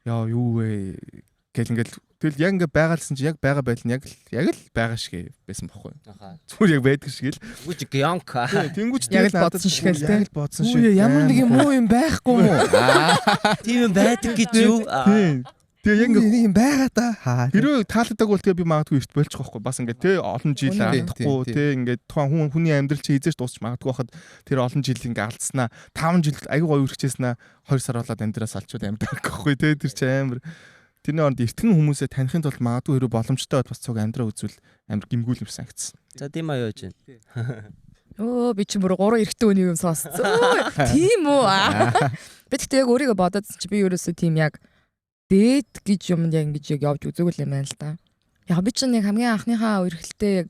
Яа юу вэ Гэл ингээл тэгэл яг ингээ байгаалсан чи яг байгаа байдал нь яг л байгаа шиг байсан бохгүй. Аха. Зүгээр яг байдаг шиг л. Гүж гянка. Тэнгүүч Яг л бодсон шиг л те. яг л бодсон шиг. Ямар нэг юм уу юм байхгүй юу? Тийм юм байдаг гэж юу? Тийм. Тэгээ яг ингээ юм байгаа та. хэрвээ таалагддаг бол тэгээ би магадгүй эрт болчих واخгүй. Бас ингээ те олон жил алдахгүй те ингээ тухайн хүний амьдрал чи хизээш дуусч магадгүй хахад тэр олон жил ингээ алдснаа 5 жил аягүй гоё үргэжсэнаа 2 сар болоод амьдраас алчууд амьддаг гэхгүй те тэр чи амар тэрний оронд эртгэн хүмүүсээ таних тулд магадгүй хэрэг боломжтой бас цуг амьдраа үзвэл амар гимгүүл юм санагдсан. За тийм аа яаж байна? Өө би чи бүр 3 эрэгтэй үнийг юм сонсцсон. Тийм үү? Би тэгтээ яг өөрийгөө бодоодсэн чи би ерөөсөө тийм яг дээд гэж юм яг ингэж яг явж үзээгүй юм байна л да. Яг би чинь яг хамгийн анхныхаа үерхэлтэй яг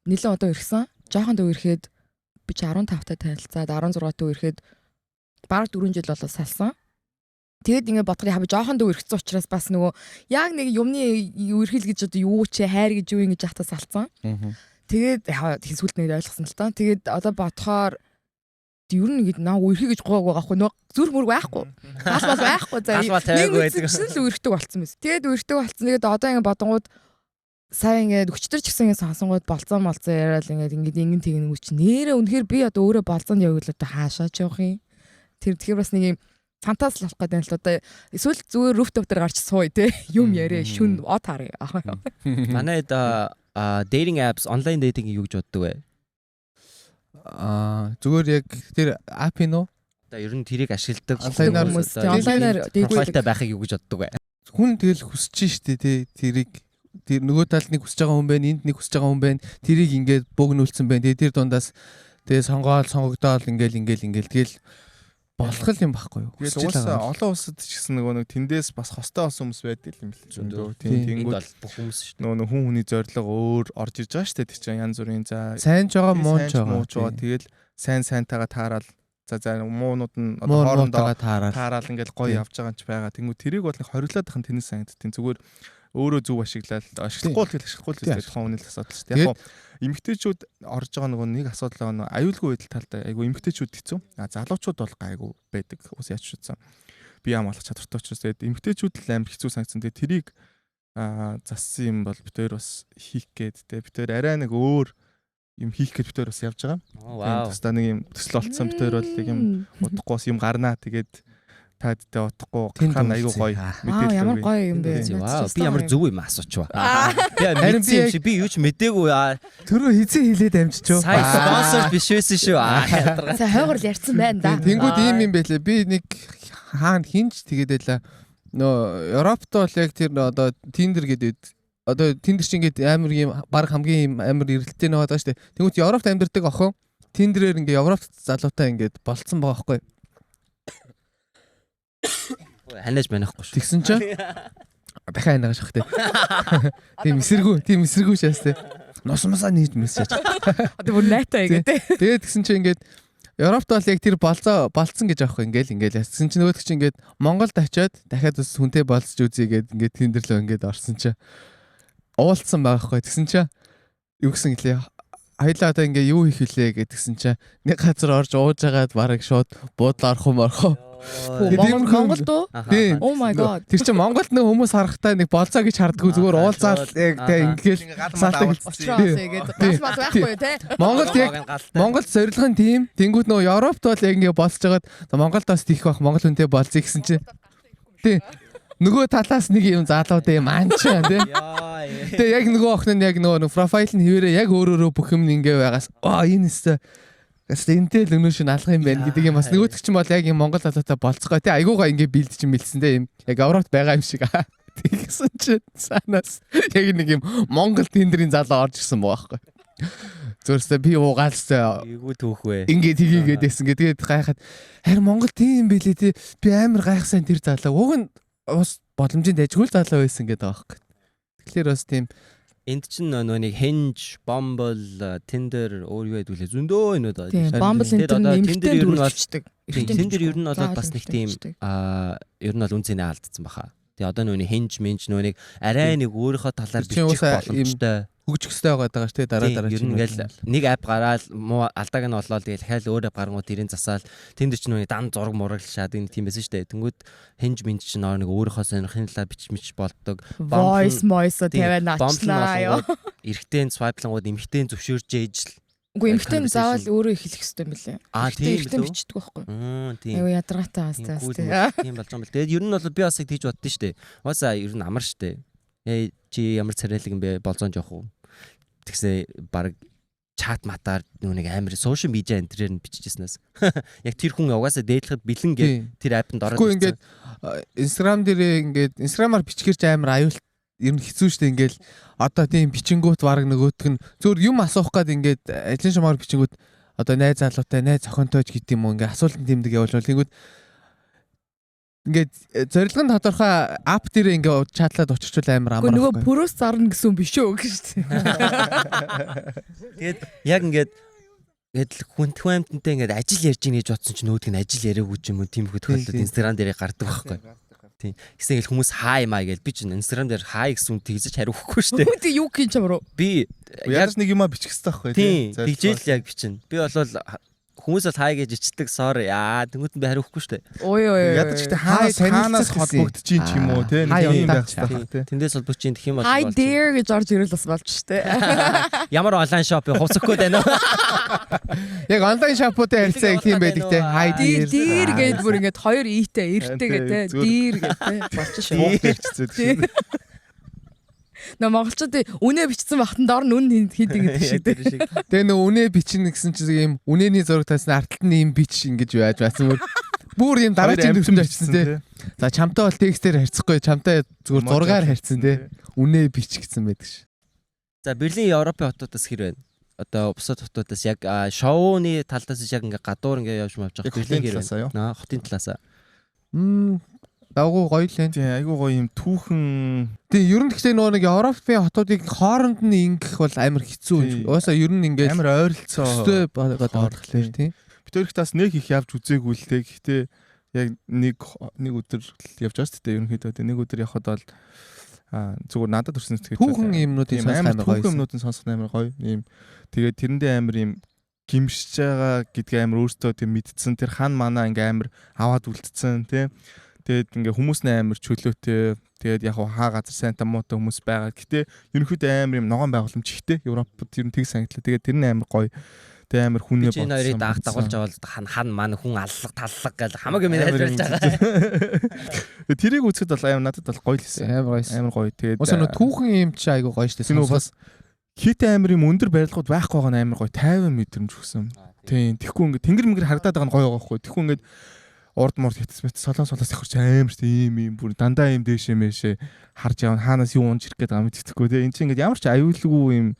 нэлээд одоо ирсэн. Жохон дөө ирэхэд би чи 15 таа танилцаад 16 таа ирэхэд бараг 4 жил болоо салсан. Тэгэд ингэ бодоход яг жохон дөө ирсэн учраас бас нөгөө яг нэг юмны үерхэл гэж одоо юу ч хайр гэж юу ингэж хатаа салсан. Тэгээд яг сүлд нэг ойлгосон л та. Тэгээд одоо бодохоор ер нь ингэ наа үерхий гэж гоогүй байхгүй нөгөө зүрх мөрг байхгүй. Хаалбал байхгүй за. Хаалбал тавиагүй байдаг. Нэг л үерхдэг болцсон байсан. Тэгээд үерхдэг болцсон. Тэгээд одоо ингэ бодонгууд сайн ингэ өчтөр ч гэсэн ингэ сонсонгууд болцсон яриад ингэ ингэн тэгнэ үуч нэрээ үнэхээр би одоо өөрөө болцоонд явбал одоо хаашаач явах юм. Тэгэхээр бас нэг юм фантаз болох гэдэг л одоо эсвэл зүгээр rooftop дээр гарч сууя те юм яриа шүн од харъя. Манайд dating apps онлайн dating юу гэж боддог вэ? Зүгээр яг тэр app нь уу? Одоо ер нь тэрийг ашигладаг хүмүүс онлайнаар профайлтай байхыг юу гэж боддог вэ? Хүн тэгэл хүсэж штэ тий тэрийг тэр нөгөө талд нэг хүсэж байгаа хүн байна, энд нэг хүсэж байгаа хүн байна. Тэрийг ингээд бөөгнүүлсэн байна. Тэгээ тэр дундаас тэгээ сонгогдоол ингээл тэгэл болох юм байхгүй юу? Тэгэл уусаа олон улсад ч гэсэн нөгөө нэг тэндээс бас хостой болсон хүмүүс байдаг юм л зөндөө. Тийм бол бүх хүмүүс шүү дээ. Нөгөө хүн хүний зорилго өөр орж ирж байгаа шүү дээ. Тэр чинь янз бүрийн за сайн ч байгаа муу ч байгаа. Тэгэл сайнтайгаа таарал за муунууд нь одоо хоорондоо таарал ингээл гоё явж байгаа ч байгаа. Тэнгүү тэрийг бол нэг хориглоод ахын тэнэс санагдтiin зүгээр өөрөө зөв ашиглахгүй л дээ тухайн хүний л асуудал шүү дээ. Яг эмэгтэйчүүд орж байгаа нөгөө нэг асуудал байгаа аюулгүй байдал талтай айгу эмэгтэйчүүд хэцүү. Залуучууд бол гайгүй байдаг. Ус яач шүтсэн. Би ям болох чадвартай учраас эмэгтэйчүүд л амар хэцүү санагдсан. Тэгээ тэрийг зассан юм бол битээр бас хийх гээд те битээр арай нэг өөр юм хийх гэж битээр бас явж байгаа. Вау. Тэстэ нэг юм төсөл олцсон битээр бол нэг юм удахгүй бас юм гарнаа тэгээд таадтай утахгүй хаана аюу гоё мэдээлэл. Ямар гоё юм бэ. Вау, би ямар зөв юм асууч ба. Харин би юу ч мэдээгүй. Төрөө хизээ хилээд амжиж. Сайн спонсор биш байсан шүү. Сайн хойгор ярьсан байна да. Тэнгүүд ийм юм байлээ. Би нэг хаана хинж тэгээд нөө Европт бол яг тэр одоо Tinder гэдэг одоо Tinder чинь ингээд амар юм баг хамгийн амар эргэлттэй нэг байгаа шүү дээ. Тэнгүүд Европт амьдардаг охин Tinder-ээр ингээд Европт залуутай ингээд болцсон байгаа байхгүй. Ханаж манахгүй шүү. Тэгсэн чинь дахиад ханагаш хах те. Тийм эсэргүү шээс те. Носмосоо нээж мессеж. Одоо бүр найтаа гэдэг. Тэгээд тэгсэн чинь ингээд Европт бол яг тэр болцсон гэж аахгүй ингээл тэгсэн чинь нөгөөд чинь ингээд Монголд очиод дахиад бас хүнтэй болцож үзье гээд ингээд Tinder-лөө ингээд орсон чинь уулцсан байгаа хгүй. Тэгсэн чинь юу гэсэн гэлээ хоёлаа одоо ингээ юу хийх вүлээ гэдгсэн чинь нэг газар орж ууж агаад бараг шууд буудлаа орох. Монголд уу? Oh my god. Тэр чинь Монголд нэг хүмүүс харахтаа нэг болцоо гэж хардггүй зүгээр уулзаал яг тэ ингээл салтаг очроос игээд галмаас байхгүй те. Монголд яг Монголд зорилго нь тийм. Тэнгүүд нөө Европт бол яг ингээ болцож агаад Монголд бас тийх бах Монгол хүнтэй болцъё гэсэн чинь тий. Нөгөө талаас нэг юм залууд юм анчаа тий. Тэгээ яг нөгөө охин нь яг нөгөө профайл нь хэвээрээ яг өөрөө бүх юм ингээ байгаас энэ өстө энтэй л өнөө шин алах юм байна гэдэг юм бас нөгөөдөг чинь бол яг юм Монгол залуутай болцгоо тий айгуугаа ингээ бэлдэж мэлсэн дээ юм яг Европт байгаа юм шиг тэгсэн чинь санаас яг нэг юм Монгол Tinder-ийн залуу орж ирсэн байгаа байхгүй зөвхөн би уугаалсаа эйгүү түүх вэ ингээ тгийгээд байсан тэгээд гайхаад харин Монгол тийм билээ тий би амар гайхсан тэр залуу уг нь бас боломжийн дайггүй залуу байсан гэдэг байгаа байхгүй тэгэхээр бас тийм энд чинь нөгөө нэг Hinge, Bumble, Tinder өөр юу байдгүй зөндөө энүүд байна. Тийм, Bumble нэмэгтэй дүрчдэг. Tinder ер нь бол бас нэг тийм ер нь бол үнцэнэ алдсан баха. Тэгээ одоо нөгөө Hinge, нөгөө нэг арай нэг өөрийнхөө талаар бичих боломжтой хөгжих хэрэгтэй байгаа шүү дээ дараа ер нь ингээл нэг ап гараад муу алдааг нь олоод тэгэл хайл өөр ап гаргуу тэрийн засаал тэнд ч нүг дан зураг мураглашаад энэ тийм байсан шүү дээ. Тэнгүүд хинж минь ч нэг өөрийнхөө сонирхны талаар бичмич болдог. Voice тавиад начлаа ёо. Эрэгтэй свайплангууд эмэгтэй зөвшөөрж ээж л. Үгүй эмэгтэй нь заавал өөрөө эхлэх хэрэгтэй юм билээ. Тийм эмэгтэй бичдэг байхгүй. Тийм. Аюу ядаргаатай хастай. Тийм болж байгаа юм бэл. Тэгээд ер нь бол би бас их тийж боддоо шүү дээ. Уусаа ер нь амар шүү дээ. Чи ямар царайлаг юм бэ? Болзон жоох уу? Тэгсээ баг чат матаар нүг амар сошиал медиа энэ төрөөр нь бичижсэнээс яг тэр хүн угаасаа дээдлэхэд бэлэн гээд тэр аппнд ороод ирсэн. Ингээд Instagram дээрээ ингээд Instagram-аар бичгэрч амар аюул ер нь хэцүү шүү дээ. Ингээл одоо тийм бичингүүт баг нөгөөтг нь зөвөр юм асуух гээд ингээд ажлын шамаар бичингүүт одоо найз залуутай найз зохинтойч гэдэг юм уу ингээд асуултанд тэмдэг явуулж бол тэгвэл ингээд зорилго нь тодорхой ап дээр ингээд чатлаад учирчвал амар амар. Нөгөө пөрөөс зарна гэсэн биш үү гэж шүү дээ. Тэгээд яг ингээд хүн амьтантай ингээд ажил ярьж ийн гэж бодсон чинь нөгөөдг нь ажил яриаггүй ч юм уу тийм их тохиолдолд Instagram дээр гардаг байхгүй. Тийм. Гэсэн хэл хүмүүс хай маа гэж би чинь Instagram дээр хай гэсэн үг тэгжиж хариухгүй шүү дээ. Үгүй юу гэж чамруу. Би яаж нэг юм бичих хэрэгтэй байхгүй тийм. Тэгжэл яг бичнэ. Би болвол хүмүүс бол хай гэж ичдэг sorry тэнгуут нь би хариухгүй шүү дээ. Ядаж ихтэй хаанаас холбогдож чинь ч юм уу те нэг юм байх хэрэгтэй те. Тэндээс холбогдож чинь гэх юм бол Hi there гэж орж ирэл бас болж шүү дээ. Ямар онлайн шопыг хувцахгүй байна уу? Яг онлайн шопуудын харилцаа их юм байдаг те. Hi дээр гээд бүр ингээд хоёр ийтэй эрттэй те. Дээр гэдэг болчих шүү. Нөө монголчууд үнэ бичсэн бахтан доор нүн хийдэг гэдэг шиг дээ. Тэгээ нөө үнэ бичнэ гэсэн чинь юм үнэний зураг тавьсан арталт нь юм бич ингэж байж байсан. Бүр юм дараагийн төвшөнд очсон те. За чамтай бол текстээр харьцахгүй чамтай зүгээр зургаар харьцсан те. Үнэ бич гэсэн байдаг ш. За Берлин Европын хотуудаас хэр байна? Одоо бусад хотуудаас яг шоуны талдаас яг ингээ гадуур ингээ явж мавж байгаа Берлин хэр байна? Хотын талаасаа. Дагуу гоё л энэ. Тийм айгуу гоё юм түүхэн. Тийм ер нь гэхдээ нөгөө нэг Европын хотуудыг хооронд нь ингэх бол амар хэцүү. Уусаа ер нь ингээд амар ойролцоо байгаад байгаа тийм. Бид өөрх тас нэг их явж үзээгүй л те. Гэхдээ яг нэг өдөр явж байгаа шүү дээ. Ерөнхийдөө нэг өдөр явхад бол зүгээр надад төрсөн тэгээд түүхэн юмнуудын сонсох амар гоё. Түүхэн юмнуудын сонсох амар гоё. Ийм тэгээд тэрэндээ амар ийм гимшиж байгаа гэдгээ амар өөртөө тийм мэдсэн. Тэр хан манаа ингээ амар аваад үлдсэн тийм. Тэгээд ингээ хүмүүс нь амар чөлөөтэй. Тэгээд яг хаа газар сайнтай муутай хүмүүс байгаа. Гэтэ ерөнхийдөө амар юм ногоон байгууламж ихтэй. Европод ер нь тэг санагдлаа. Тэгээд тэр нь амар гоё. Тэг амар хүнээ бодсон. Энэ хоёрыг даах дагуулж авал хан ман хүн аллах таллах гэл хамаг юм хэлж байгаа. Тэрийг үзэхэд бол амар надад бол гоё л хэсэн. Амар гоё. Тэгээд ус нөө түүхэн юм чи айгу гоё штэ. Энэ бас хит амар юм өндөр барилгууд байхгүй байгаа нь амар гоё. 50 мэдрэмж өгсөн. Тийм. Тэгэхгүй ингээ тэнгэр мэнгэр харагдаад байгаа нь гоё байгаа хгүй. Тэгэхгүй ингээ урд мурд хитс мэт солоос ихэрч амар штэ ийм бүр дандаа ийм дээшээ мэшээ харж явна хаанаас юу унж ирэх гээд байгаа мэдчихгүй те. Энд чинь ингээ ямар ч аюулгүй юм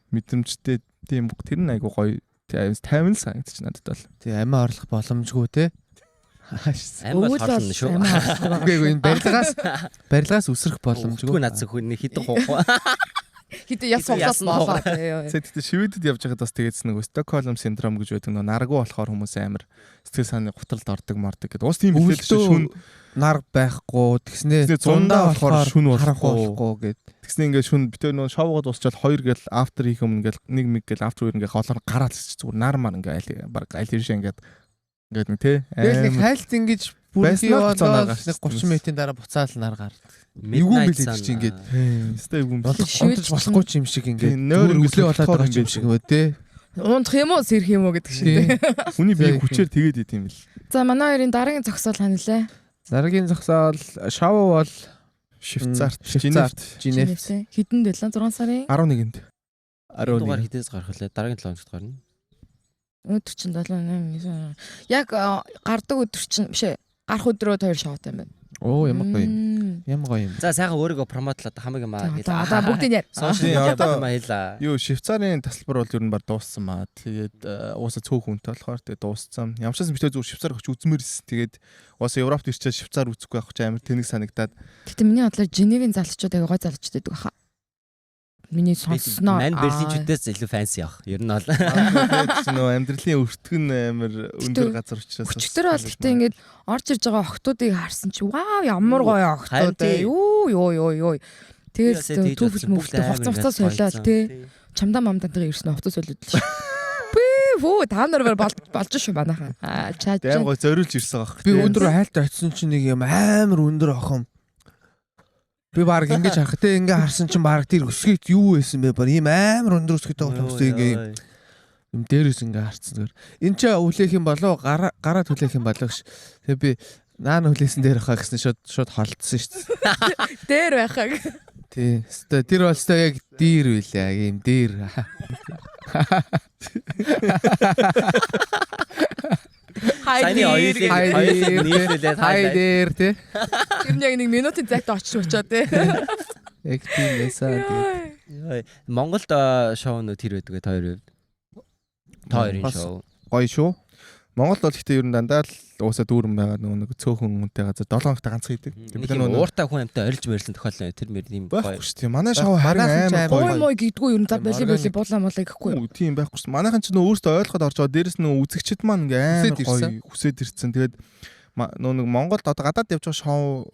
мэдрэмжтэй тийм тэр нь айгу гоё. 50 санагдчих надад бол. Тий амиа орлох боломжгүй те. Амиа орлох шүү. Үгүй энэ барилгаас үсрэх боломжгүй. Үгүй надад хүн хитэн хоо. Хитэ яс углаас болоо. Тэгтээ шивэдэд явж байхад бас тэгээдс нэг Стокгольм синдром гэж байдаг. Наргуу болохоор хүмүүс амар сэтгэл санааны гутралд ордог мардаг гэдэг. Уус тийм хэлсэн шүн нар байхгүй тэгснээ зундаа болохоор шүн болохгүй гэд. Тэгснээ ингээд шүн битээ нөө шоугод усчаал 2 гэл after хийх юм ингээл 1 миг гэл after ингээд хоолоор гараад ирчих зүгээр нар мар ингээд баг аль иршээ ингээд нэг тий. Тэгэл нэг хайлт ингэж бүрхий яваад 30 минутын дараа буцаал нар гардаг. Эвгүй билээ чи ингээд. Өстой эвгүй болчих болохгүй ч юм шиг ингээд нөр өглөө болоод байгаа юм шиг бод тий. Унтах юм уу сэрх юм уу гэдэг шиг тий. Хүний бие хүчээр тэгээд идэм бил. За манай хоёрын дараагийн зогсоол ханилаа. Дараагийн зогсоол шоу бол Швейцарт Женевт хэдэнд байлаа 6 сарын 11-нд. Дугаар хідээс гарах лээ. Дараагийн 7 хоногт гарна. Өдөр чинь 7 яг гардаг өдөр чинь бишээ. Гарах өдрөө хоёр шоутай юм байна. Оо ямар гоё юм. Ямар гоё юм. За сайхан өөрийгөө промотлоод хамаг юм аа. Одоо бүгдийг яар. Сошиал хэлээ. Юу Швейцарын тасалбар бол ер нь бар дууссан маа. Тэгээд уусаа цөөх хүнтэй болохоор тэгээд дууссан. Ямшаас битээ зүгээр Швейцар очиж үзмээрс. Тэгээд уусаа Европт ирчээ Швейцар үзэхгүй авах ч амар тэнэг санагдаад. Гэтэ миний бодлоор Женевийн залуучууд аяга гой залуучууд байдаг хаа. Миний сонсноо. Мань Берлинчүүдээс илүү фэнси явах. Ер нь бол. Тэгээд нөө амьдралын өртгөн амар өндөр газар учраас. Өчтөр бол гэтээ ингээд орж ирж байгаа охтуудыг харсан чи вау ямар гоё охтууд ээ. Юу. Тэгээд түүхэл мөвлөлтөд хувцас солиод тий. Чамдаа мамдантайгаа ирсэн хувцас солиод л шүү. Бөө та нар болж шүү манайхаа. Чаа. Дэм гой зориулж ирсэн байгаа. Би өндөр хайлт очсон чинь нэг юм амар өндөр охом. Би баг ингэж харах те ингээ харсан чинь баг тэр өсгийт юу байсан бэ? Баг ийм амар өндөр өсгийт байгаа хүмүүс ингээ юм дээрээс ингээ харцсан зүгээр. Энд ч хүлээх юм болов гараа хүлээх юм болов ш. Тэгээ би наан хүлээсэн дээр хаа гэсэн шууд холдсон шүү дээ. Дээр байхаг. Тий. Тэр бол өстой яг дээр байлаа. Ийм дээр. Сайны хоёулыг нийлүүлээд хайдэр тий. Тэр яг 1 минутын цагт очиж те. Яг тийм байсан тий. Монголд шоунууд хэр байдаг вэ та хоёрын хувьд? Та хоёрын шоу. Гоё шүү. Монгол бол ихтэй ер нь дандаа л уусаа дүүрэн байгаа нэг цөөхөн үнэтэй газар 7 хоногт ганц хийдэг. Бид нэг ууртай хүн амтай орилж мэрсэн тохиолдол тэр мэр юм гоё. Байхгүй шүү дээ. Манай шоу харин амар гоё. Мой гэдгүү ер нь за боли буулаа молаа гэхгүй. Тийм байхгүй шүү. Манайхан ч нөө өөртөө ойлгоход орж байгаа. Дээрэс нөө үзэгчд маань ингээ амар гоё хүсээд ирсэн. Тэгээд нөө нэг Монголд одоо гадаад явж байгаа шоу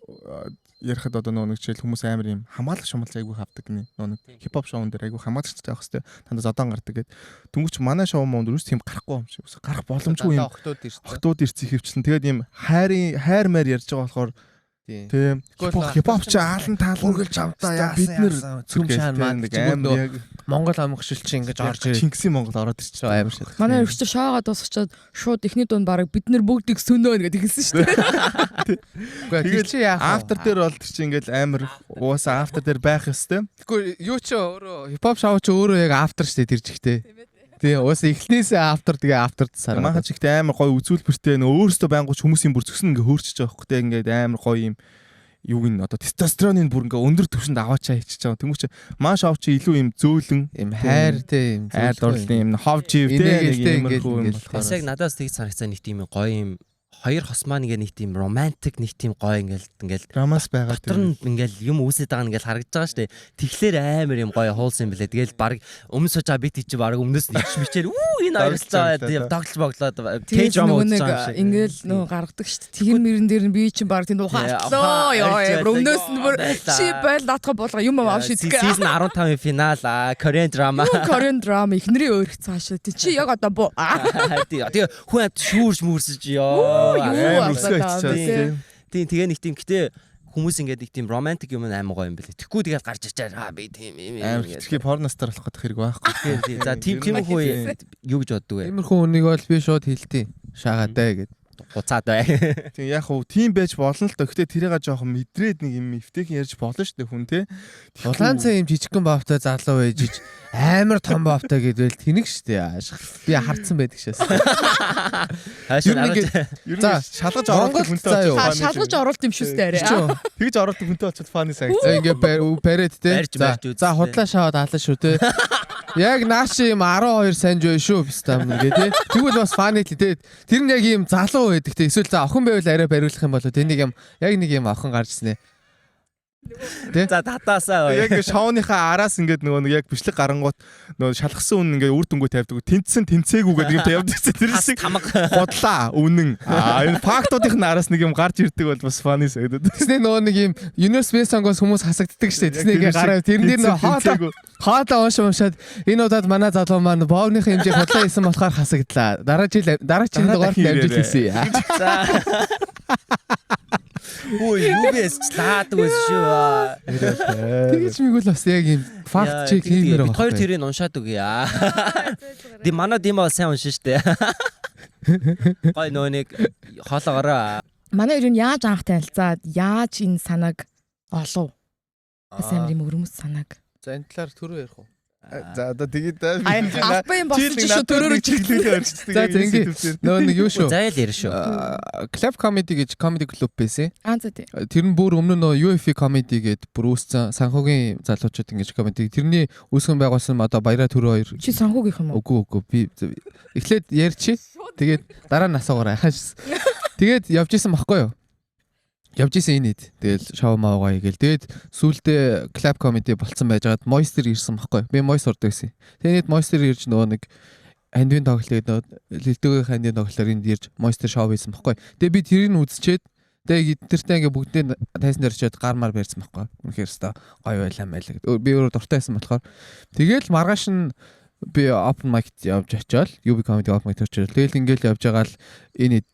ярихад одоо нөө нэг жишээл хүмүүс амар юм хамаалагч шумалц айгүй хавдаг гинэ. Нөө нэг хипхоп шоун дээр айгүй хамаалагчтай байх хэвээр тандаа зодон гардаг гэд. Дөнгөж манай шоу мөн дөрөс тийм гарахгүй юм шиг. Гарах боломжгүй юм. Охтууд ирсэн хөвчлэн. Тэгээд юм хайр маяр ярьж байгаа болохоор тийм хипхоп ч аалан таалан үргэлж авдаа яасан. Бид нэр цөмшаан маань яг Монгол амгшил чи ингэж орж ирээ. Чингисийн Монгол ороод ирчихсэн амар шат. Манай өргөч шаагаа дуусчаад шууд эхний дунд баг бид нар бүгдийг сөнөө гэдэг хэлсэн шүү дээ. Гэхдээ чи яах вэ? After дээр бол тэр чи ингээл амар уусаа after дээр байх ёстой. Тэгэхгүй юу ч өөрөө хипхоп шоу ч өөрөө яг after штэ тэр жигтэй. Тий, уусаа эхлэнээсээ after тэгээ after сараа. Манайхан ч ихтэй амар гоё үзүүлбэртэй нөө өөрөөсөө байнгуч хүмүүсийн бүр зөксөн ингээ хөөрчөж байгаа хөөхтэй ингээд амар гоё юм юу ин одоо тестостеронын бүр ингээ өндөр түвшинд аваачаа хийчихэж байгаа. Тэмүүч маш авч илүү юм зөөлөн юм хайр те юм хайр дурлалын юм хов жив те нэг юм болохоор. Бас яг надаас тэгж санагцаа нэг тийм гоё юм хоёр хосмаа нэг тийм романтик нэг тийм гоё ингээл драмас байгаа тийм ингээл юм үүсэж байгаа ингээл харагдаж байгаа штэ. Тэгэхээр амар юм гоё хуулсан юм блэ. Тэгэл баг өмнө сууж байгаа бит чи баг өмнөөс нь ич мичээр энэ хоёрцаа тоглож боглоод кей драма үзэж байгаа юм. Ингээл нөө гаргадаг штэ. Тэгэр мөрөн дээр нь би чинь баг тийм ухаалтлоо ёо өмнөөс нь бүр чи байл наатах болгоо юм аваа шийдэх. Season 15-ийн финал Korean drama. Korean drama ихнэрийн өөрх цаашаа. Чи яг одоо боо. Тэгээ хүн амт шүүрж мүрсэж ёо. Тийм тэгээ нэг тийм гэтээ хүмүүс ингээд нэг тийм романтик юм амар гоё юм бэлээ. Тэгхгүй тэгээд гарч ичээр би тийм юм амар хитрхи порностар болох гэдэг хэрэг байхгүй. За тийм хүү юу гэж боддог вэ? Тиймэрхүү үнийг бол би шууд хэлтий. Шаагатай гэдэг. Хуцаад бай. Тийм яг хуу тийм байж болно л доо. Гэтэ тэрийга жоохон мэдрээд нэг юм эвтэйхэн ярьж болно шүү дээ хүн те. Улаанцаа юм жижигхэн бавтай залуу байж амар том бавтай гэдвэл тэнэг шүү дээ. Би харцсан байдаг шээс. За шалгаж оруулах хүнтэй очиж шалгаж оруулт юм шүү дээ арай. Тэгж оруулах хүнтэй очиж фаны санагц. Ингээ бариад те. За худлаа шаваад алан шүү те. Яг нааши юм 12 санж бай шүү бистам гэ те. Тэгвэл бас фаны л те. Тэр нь яг юм залуу байдаг те. Эсвэл за охин байвал арай бариулах юм болоо тэнийг юм яг нэг юм охин гарч ирсэн ээ. За татаасаа яг шоуныхаа араас ингээд нөгөө яг бичлэг гарангуут нөгөө шалгасан үн ингээд үр дүнгөө тавьдаг. Тэнцсэн тэнцээгүй гэдэг юм тавьдаг. Тэр шиг бодлаа үнэн. Энэ фактуудын араас нэг юм гарч ирдэг бол бас фаны сайдад. Тэсний нөгөө нэг юм Universe Song-оос хүмүүс хасагддаг штэ. Тэснийг гараа тэрэн дээр нөгөө хаалаа уншаад энэ удаад манай залуу маань боовныхын хэмжээг худлаа хийсэн болохоор хасагдлаа. Дараа жилийн дугаард амжилт хийсэн. Ой, юубэс лаадаг байсан шүү. Тэгэж мигүүл бас яг юм факт чек хиймээр байгаа. Бид хоёр тэрийг уншаад үгүй яа. Ди манай димаа сайн уншин штэ. Гой нөө нэг хоолоогоороо. Манай ер нь яаж анх танилцаад яаж энэ санааг олов? Бас амар юм өрөмс санааг. За энэ талаар түрүү ярих уу? За одоо тэгээд албан болсон шүү төрөөрөө чиглэлээ орчдөг. За ингэ нөө нэг юу шүү. Зайл ярь шүү. Club Comedy гэж comedy club байсан. За тий. Тэр нь бүр өмнө нөө UFI comedy гэд бүр үүссэн санхүүгийн залуучууд ингэж comedy. Тэрний үүсгэн байгуулсан одоо Баяраа Төрөө 2. Чи санхүүгийнх юм уу? Үгүй би эхлээд ярьчи. Тэгээд дараа нь асуугаарай. Тэгээд явж исэн баггүй юу? Явж исэн инээд. Тэгэл шоу маавгаа хийгээл. Тэгээд сүүлдээ Club Comedy болцсон байжгаад Moisture ирсэн баггүй. Би Moisture урд гэсэн. Тэгээд Moisture ирж нөгөө нэг хандвийн тоглолт нөгөө лилдөөгийн хандвийн тоглолоор энд ирж Moisture шоу хийсэн баггүй. Тэгээд би тэрийг үзчихэд Тэгээ эднэртэй ингээ бүгдээ тайсан дээр очиод гармаар барьсан байхгүй. Үнэхээр өстой гоё байлаа маяг. Би өөрөө дуртай байсан болохоор тэгэл маргааш нь би open mic явж очиод UB comedy open mic төрчөөл. Тэгэл ингээл явж байгаа л энэ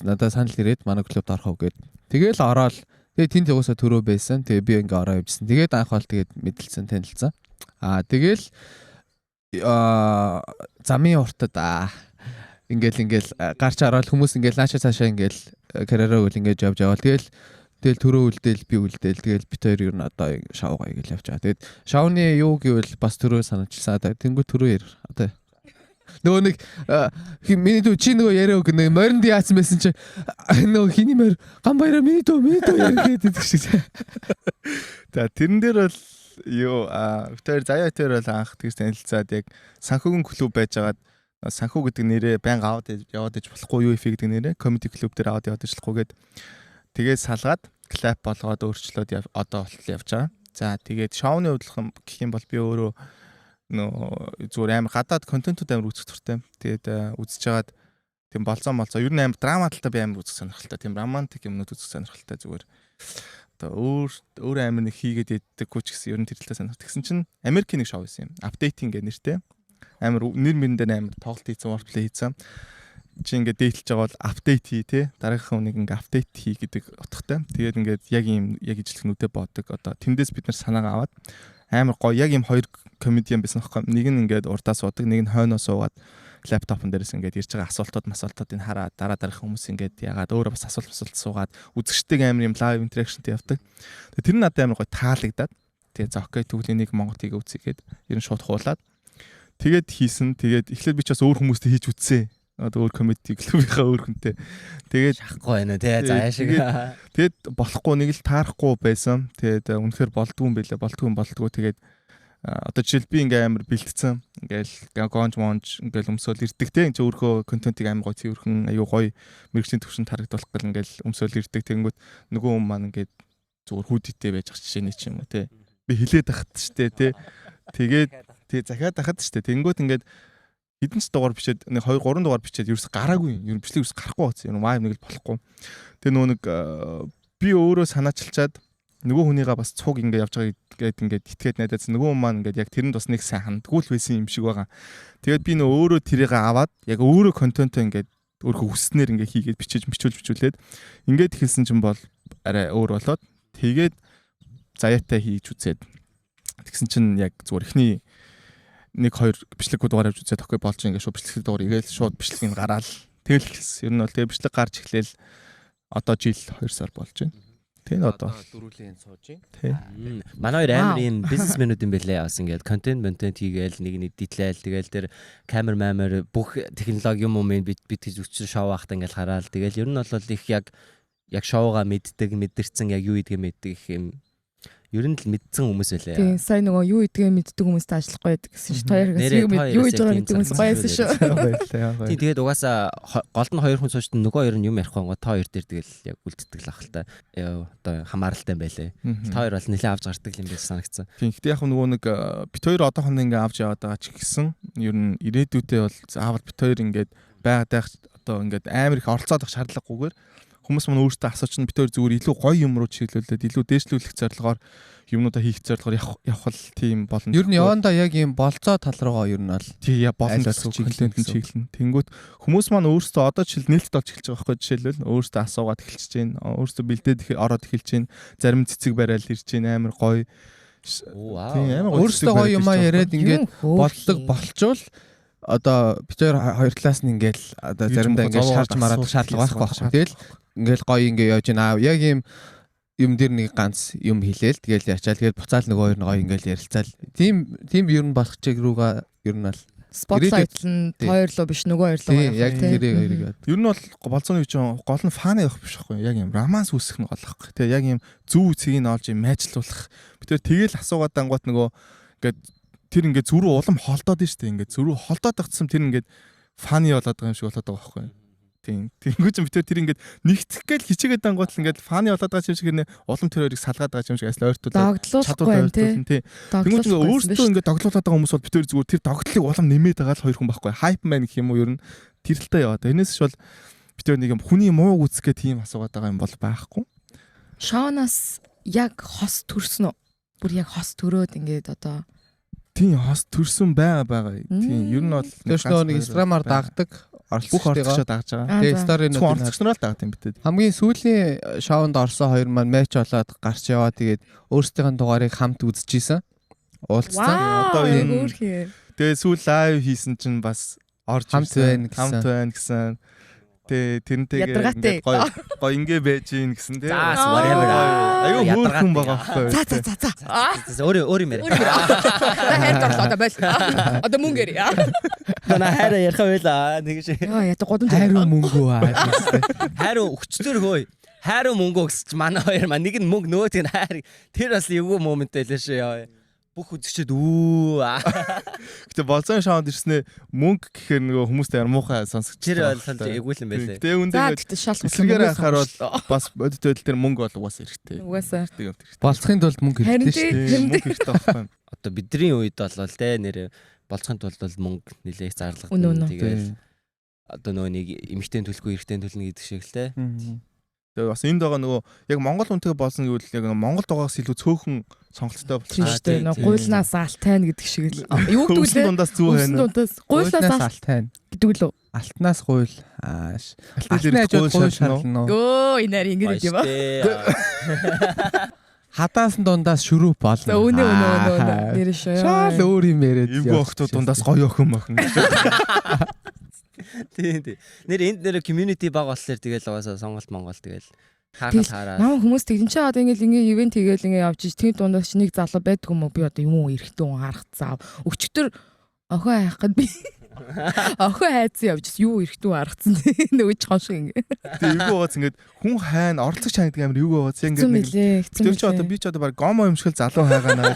надад санал ирээд манай клубд орох уу гэд. Тэгэл ороод тэгээ тэнд угаасаа төрөө байсан. Тэгээ би ингээ ороо явжсан. Тэгээд анх бол тэгээд мэдлсэн танилцсан. Тэгэл замын уртад ингээл гарч ороод хүмүүс ингээл наашаа цаашаа ингээл карьераа үл ингээд явж явал тэгэл төрөө үлдээл би үлдээл тэгэл бит хоёр ер нь одоо шавгаа гэж явж байгаа. Тэгээд шавны юу гэвэл бас төрөө санагдчихсан. Тэнгүү төрөө яар. Одоо нөгөө нэг миний дүү чи нөгөө яриа үг нэг моринд яасан байсан чи нөгөө хиний морь гамбайраа миний дүү яриад гэдэг шиг. За тэрэн дээр бол юу бит хоёр заяа тэр бол анх тэгс танилцаад яг санхүүгийн клуб байжгаад санхүү гэдэг нэрээ байнга аваад яваад иж болохгүй юу гэдэг нэрээ comedy club дээр аваад яваад ижлахгүй гээд тэгээд салгаад clap болгоод өөрчлөөд одоо болтол явж байгаа. За тэгээд шоуны хөдөлгөөн гэх юм бол би өөрөө нөө зүгээр амар гадаад контентууд амар үзэх туртай. Тэгээд үзэж жагаад тийм болцоо ер нь амар драма талтай би амар үзэх сонирхолтой. Тийм романтик юмнууд үзэх сонирхолтой зүгээр. Одоо өөр амар нэг хийгээд яддаггүй ч гэсэн ер нь тэр талтай сонирхолтой. Тэгсэн чинь Америкийн нэг шоу байсан юм. Updating гэх нэртэй. Амар нэр мэрэндээ амар тоглолт хийсэн, wordplay хийсэн. Чи ингээд дээдлж байгаа бол апдейт хий те. Дараагийн хүнийг ингээд апдейт хий гэдэг утгатай. Тэгээд ингээд яг ижлэгнүүдэд боодог. Одоо тэндээс бид нар санаагаа аваад амар гоё яг ийм хоёр комедиан байсан байхгүй. Нэг нь ингээд урдаа суудаг, нэг нь хойноо суугаад лаптопн дээрээс ингээд ирж байгаа асуултуудыг хараад дараагийн хүмүүс ингээд ягаад өөрөө бас асуулт суугаад үзэгчтэйг амар юм лайв интеракшнтэй явдаг. Тэгээд тэр нь надад амар гоё таалагдаад. Тэгээд за окей тэгвэл энийг Монголд хийгээ үзьгээд ер нь шууд хуулаад тэгээд хийсэн. Тэгээд эхлээд би ч бас өөр хүмүүстэй хийж үзсэн. Одоо өөр комеди клубийнхаа өөр хүнтэй. Тэгээд шахахгүй байна те заашиг. Тэгээд болохгүй нэг л таарахгүй байсан. Тэгээд үнэхээр болдгүй юм байлаа. Болдгүй. Тэгээд одоо жишээл би ингээм амар бэлтцсэн. Ингээл гонж ингээл өмсөөл ирдэг те. Энд өөрхөө контентыг амар гоё цэвэрхэн аюу гоё мэрэгчлийн төвшөнд харагдуулах гэл ингээл өмсөөл ирдэг. Тэгэнгүүт нөгөө хүн маань ингээд зүгээр хүүдтэй байж ах жишээний ч юм уу те. Би хилээд ахт штэ те. Тэгээд захиад ахад штэ. Тэнгүүт ингээд хэдэн ч дугаар бичээд нэг 2-3 дугаар бичээд ерөөс гараагүй юм. Ер нь бичлэг ерөөс гарахгүй байсан. Ер нь вайв нэг л болохгүй. Тэгээ нөгөө нэг би өөрөө санаачилчаад нөгөө хүнийгээ бас цуг ингээд явж байгаа гээд ингээд итгээд найдаадсан. Нөгөө хүн маань ингээд яг тэрэнд бас нэг сайн хандггүй л байсан юм шиг байгаа. Тэгээд би нөгөө өөрөө тэрийг аваад яг өөрөө контентоо ингээд өөрөө хүснээр ингээд хийгээд бичүүлээд ингээд хэлсэн чинь бол арай өөр болоод тэгээд заяатай хийж үзээд тэгсэн чинь яг зүгээр ихний 1-2 бичлэгүүд дугаар явж үзээд тохой болж ингээд шууд бичлэг дугаар игээл шууд бичлэгийг гараал тэгэл хэлсэн. Ер нь бол тэгээ бичлэг гарч эхлээл одоо жил 2 сар болж байна. Тэгээ одоо дөрүлийн сууж байна. Манай хоёр амар юм бизнесмэнүүд юм бэлээ бас ингээд контент хийгээл нэг дитлээл тэгэл тэр камер бүх технологи юм бид гэж өчр шоу ахта ингээд хараал тэгэл ер нь бол их яг шоуга мэдэрсэн яг юу идгээ мэддэг юм. Ер нь л мэдсэн хүмүүс байлаа. Тийм сайн нөгөө юу идгээ мэддэг хүмүүстэй ажиллахгүй байдаг гэсэн шүү. Хоёр юу хийж байгаа мэддэг хүмүүс байсан шүү. Тийм тэгээд угаасаа голд нь 2 хүн суучт нөгөө хоёр нь юм ярих гоо та хоёр дээр тэгэл яг үлддэг л ах л та. Одоо хамааралтай байлаа. Та хоёр бол нэлээд авч гардаг юм байсан санагдсан. Тийм гэхдээ яг нөгөө нэг бит хоёр одоохондоо ингээ авч яваад байгаа ч гэсэн ер нь ирээдүйдээ бол заавал бит хоёр ингээд байгаад одоо ингээд амар их оролцоод авах шаардлагагүйгээр хүмүүс маань өөрсдөө асууч нь бит хоёр зүгээр илүү гоё юм руу чиглүүлээд илүү дээшлүүлэх зорилгоор юмнуудаа хийх зорилгоор явах л тийм болно. Ер нь явандаа яг юм болцоо тал руугаа ер нь бол тий болно гэсэн контент нь чиглэн. Тэнгүүд хүмүүс маань өөрсдөө одоо жишээл нээлтд олж эхэлж байгаа байхгүй жишээлбэл өөрсдөө асуугаад эхэлж чинь өөрсдөө бэлдээд ороод эхэлж чинь зарим цэцэг барайл ирж чинь амар гоё. Өөрсдөө гоё юмаа яриад ингээд болчвол одоо бид хоёр талаас нь ингээл одоо заримдаа ингээд шаарч мараад шаардлага байхгүй байна. Тэгэл ингээл гоё ингээ явж байна. Яг юм дээр нэг ганц юм хэлээл тэгэл ячаал тэгээд буцаал нөгөө хоёр нь гоё ингээл ярилцаал. Тийм ер нь болох чиг рүүгээ ер нь бол спотлайт нь хоёрлоо биш нөгөө хоёрлоо яг тэрийг хоёрыг. Ер нь бол болцооны үеч гол нь фаны явах биш байхгүй яг юм романс үүсгэх нь гол байхгүй. Тэгээ яг юм зөв үцгийг нь олж юм майжлуулах. Би тэгэл асуугаад дангуут нөгөө ингээд тэр ингээд зүрх улам холдоод нь штэ ингээд зүрх холдоод тагцсан тэр ингээд фаны болоод байгаа юм шиг болоод байгаа байхгүй. Тийм. Тэнгүү ч битэр тэр ингээд нэгтгэх гээл хичээгээд дангуут л ингээд фаны болоод байгаа юм шиг нэ улам тэр хоёрыг салгаад байгаа юм шиг ажил ойртуулаад чадвартай тий. Тэнгүү ч өөрсдөө ингээд догтлуулаад байгаа хүмүүс бол битэр зүгээр тэр догтлыг улам нэмээд байгаа л хоёр хүн байхгүй. Хайп мэн гэх юм уу ер нь тэр талтай яваад. Энэс ч бол битээ нэг юм хүний мууг үзэх гэх тийм асуугаад байгаа юм бол байхгүй. Шаунаас яг хос төрсөн үү? Бүр яг хос төрөөд ингээд одоо Тийм хос төрсөн байгаа. Тийм ер нь бол Тэрш нэг страмаар дагдаг бүх орцгочоо дагж байгаа. Тэгээ сторинууд Зөвхөн орцгоч нар л дагд юм битээ. хамгийн сүүлийн шоунд орсон хоёр маань матч болоод гарч яваа. Тэгээд өөрсдийн дугаарыг хамт үзчихсэн. Уулзсан. Одоо энэ энэ- өөрхий. Тэгээ сүүл лайв хийсэн чинь бас орж Хамт ирсэн. байна гэсэн. Хамт байна гэсэн. Тэгээ тэрнтэйгээ Ядаргаатай. гоё ингээ байж гин гэсэн тий. Заас whatever. Аюу Ядаргаатай. хөөрхөн байгаа байхгүй. За. Өөр юм яриа. Хайр дорлоо одоо байл. Одоо мөнгө ярь. Наа хайраа ярих байла. Нэг шиг. Яа ята годомж Хайруу мөнгөө аа. Хайруу өчтөр хөөе. Хайруу мөнгө гэсч манай хоёр маань нэг нь мөнгө нөгөөт нь хайр. Тэр бас эвгүй момент байлаа шүү яа. Бүх үзэгчд Гэтэ болзон шаунд ирснээр мөнгө гэхээр нөгөө хүмүүстэй муухай сонсогч. тэр ойлголт эвгүй юм байлаа. Тэгээ үндэ За тэгтээ шал эсрэгээр харахаар бол бас бодит байдал дээр мөнгө бол угаасаа хэрэгтэй. угаасаа Болцохын тулд мөнгө харин хэрэгтэй шүү. тийм Мөнгө хэрэгтэй байхгүй. Одоо бидний үед бол те нэр болцохын тулд бол мөнгө нэлээх зарлага. Үнэ. Тэгээд одоо нөгөө нэг эмэгтэй төлөхгүй эрэгтэй төлнө гэдэг шиг л те. Тэгээ бас энд байгаа нөгөө яг Монгол хүнтэй болсон гэвэл яг Монгол дугаас илүү цөөхөн сонголттой тийм болсон. шүү дээ. Нөө гуйлнаас алт тайна гэдэг шиг л. Юу гэдэг Өвсөн лээ? дундаас зүү Өвсөн байна. дундаас гуйлнаас алт алт тань. гэдэг лөө. Алтнаас гуйл. Ааш. Алтны Алтны дээр хажууд гуйл гуйл шална уу? шална уу? Өө энээр ингэж юм ба. Хадаас дундаас шүрүү болно. За үнэ нэр шүү. Шал өөр юм яриад. Эвгүй охтууд дундаас гоё охин мохин. Тийм. Нэр энд нэр community баг болохоор тэгэл угаасаа сонголт Монгол тэгэл хараад. Нам хүмүүс тэгэн чи одоо ингээ ивент хийгээл ингээ явж ич тийм дундаас чи нэг залуу байдаг юм уу? Би одоо юм уу эрэхтэн хүн харгацаа. Өчтөр охин хайх гээд би охин хайцсан явж юу эрэхтэн хүн харгацсан. Нөгөө ч хон шиг ингээ. Тэгээ эвгүй ууц ингээд хүн хайн оролцогч хайн гэдэг амар эвгүй ууц Хэцүү ингээд нэг мэлээ. тэр чи одоо би ч одоо баг гомо юм шиг л залуу хайгаана.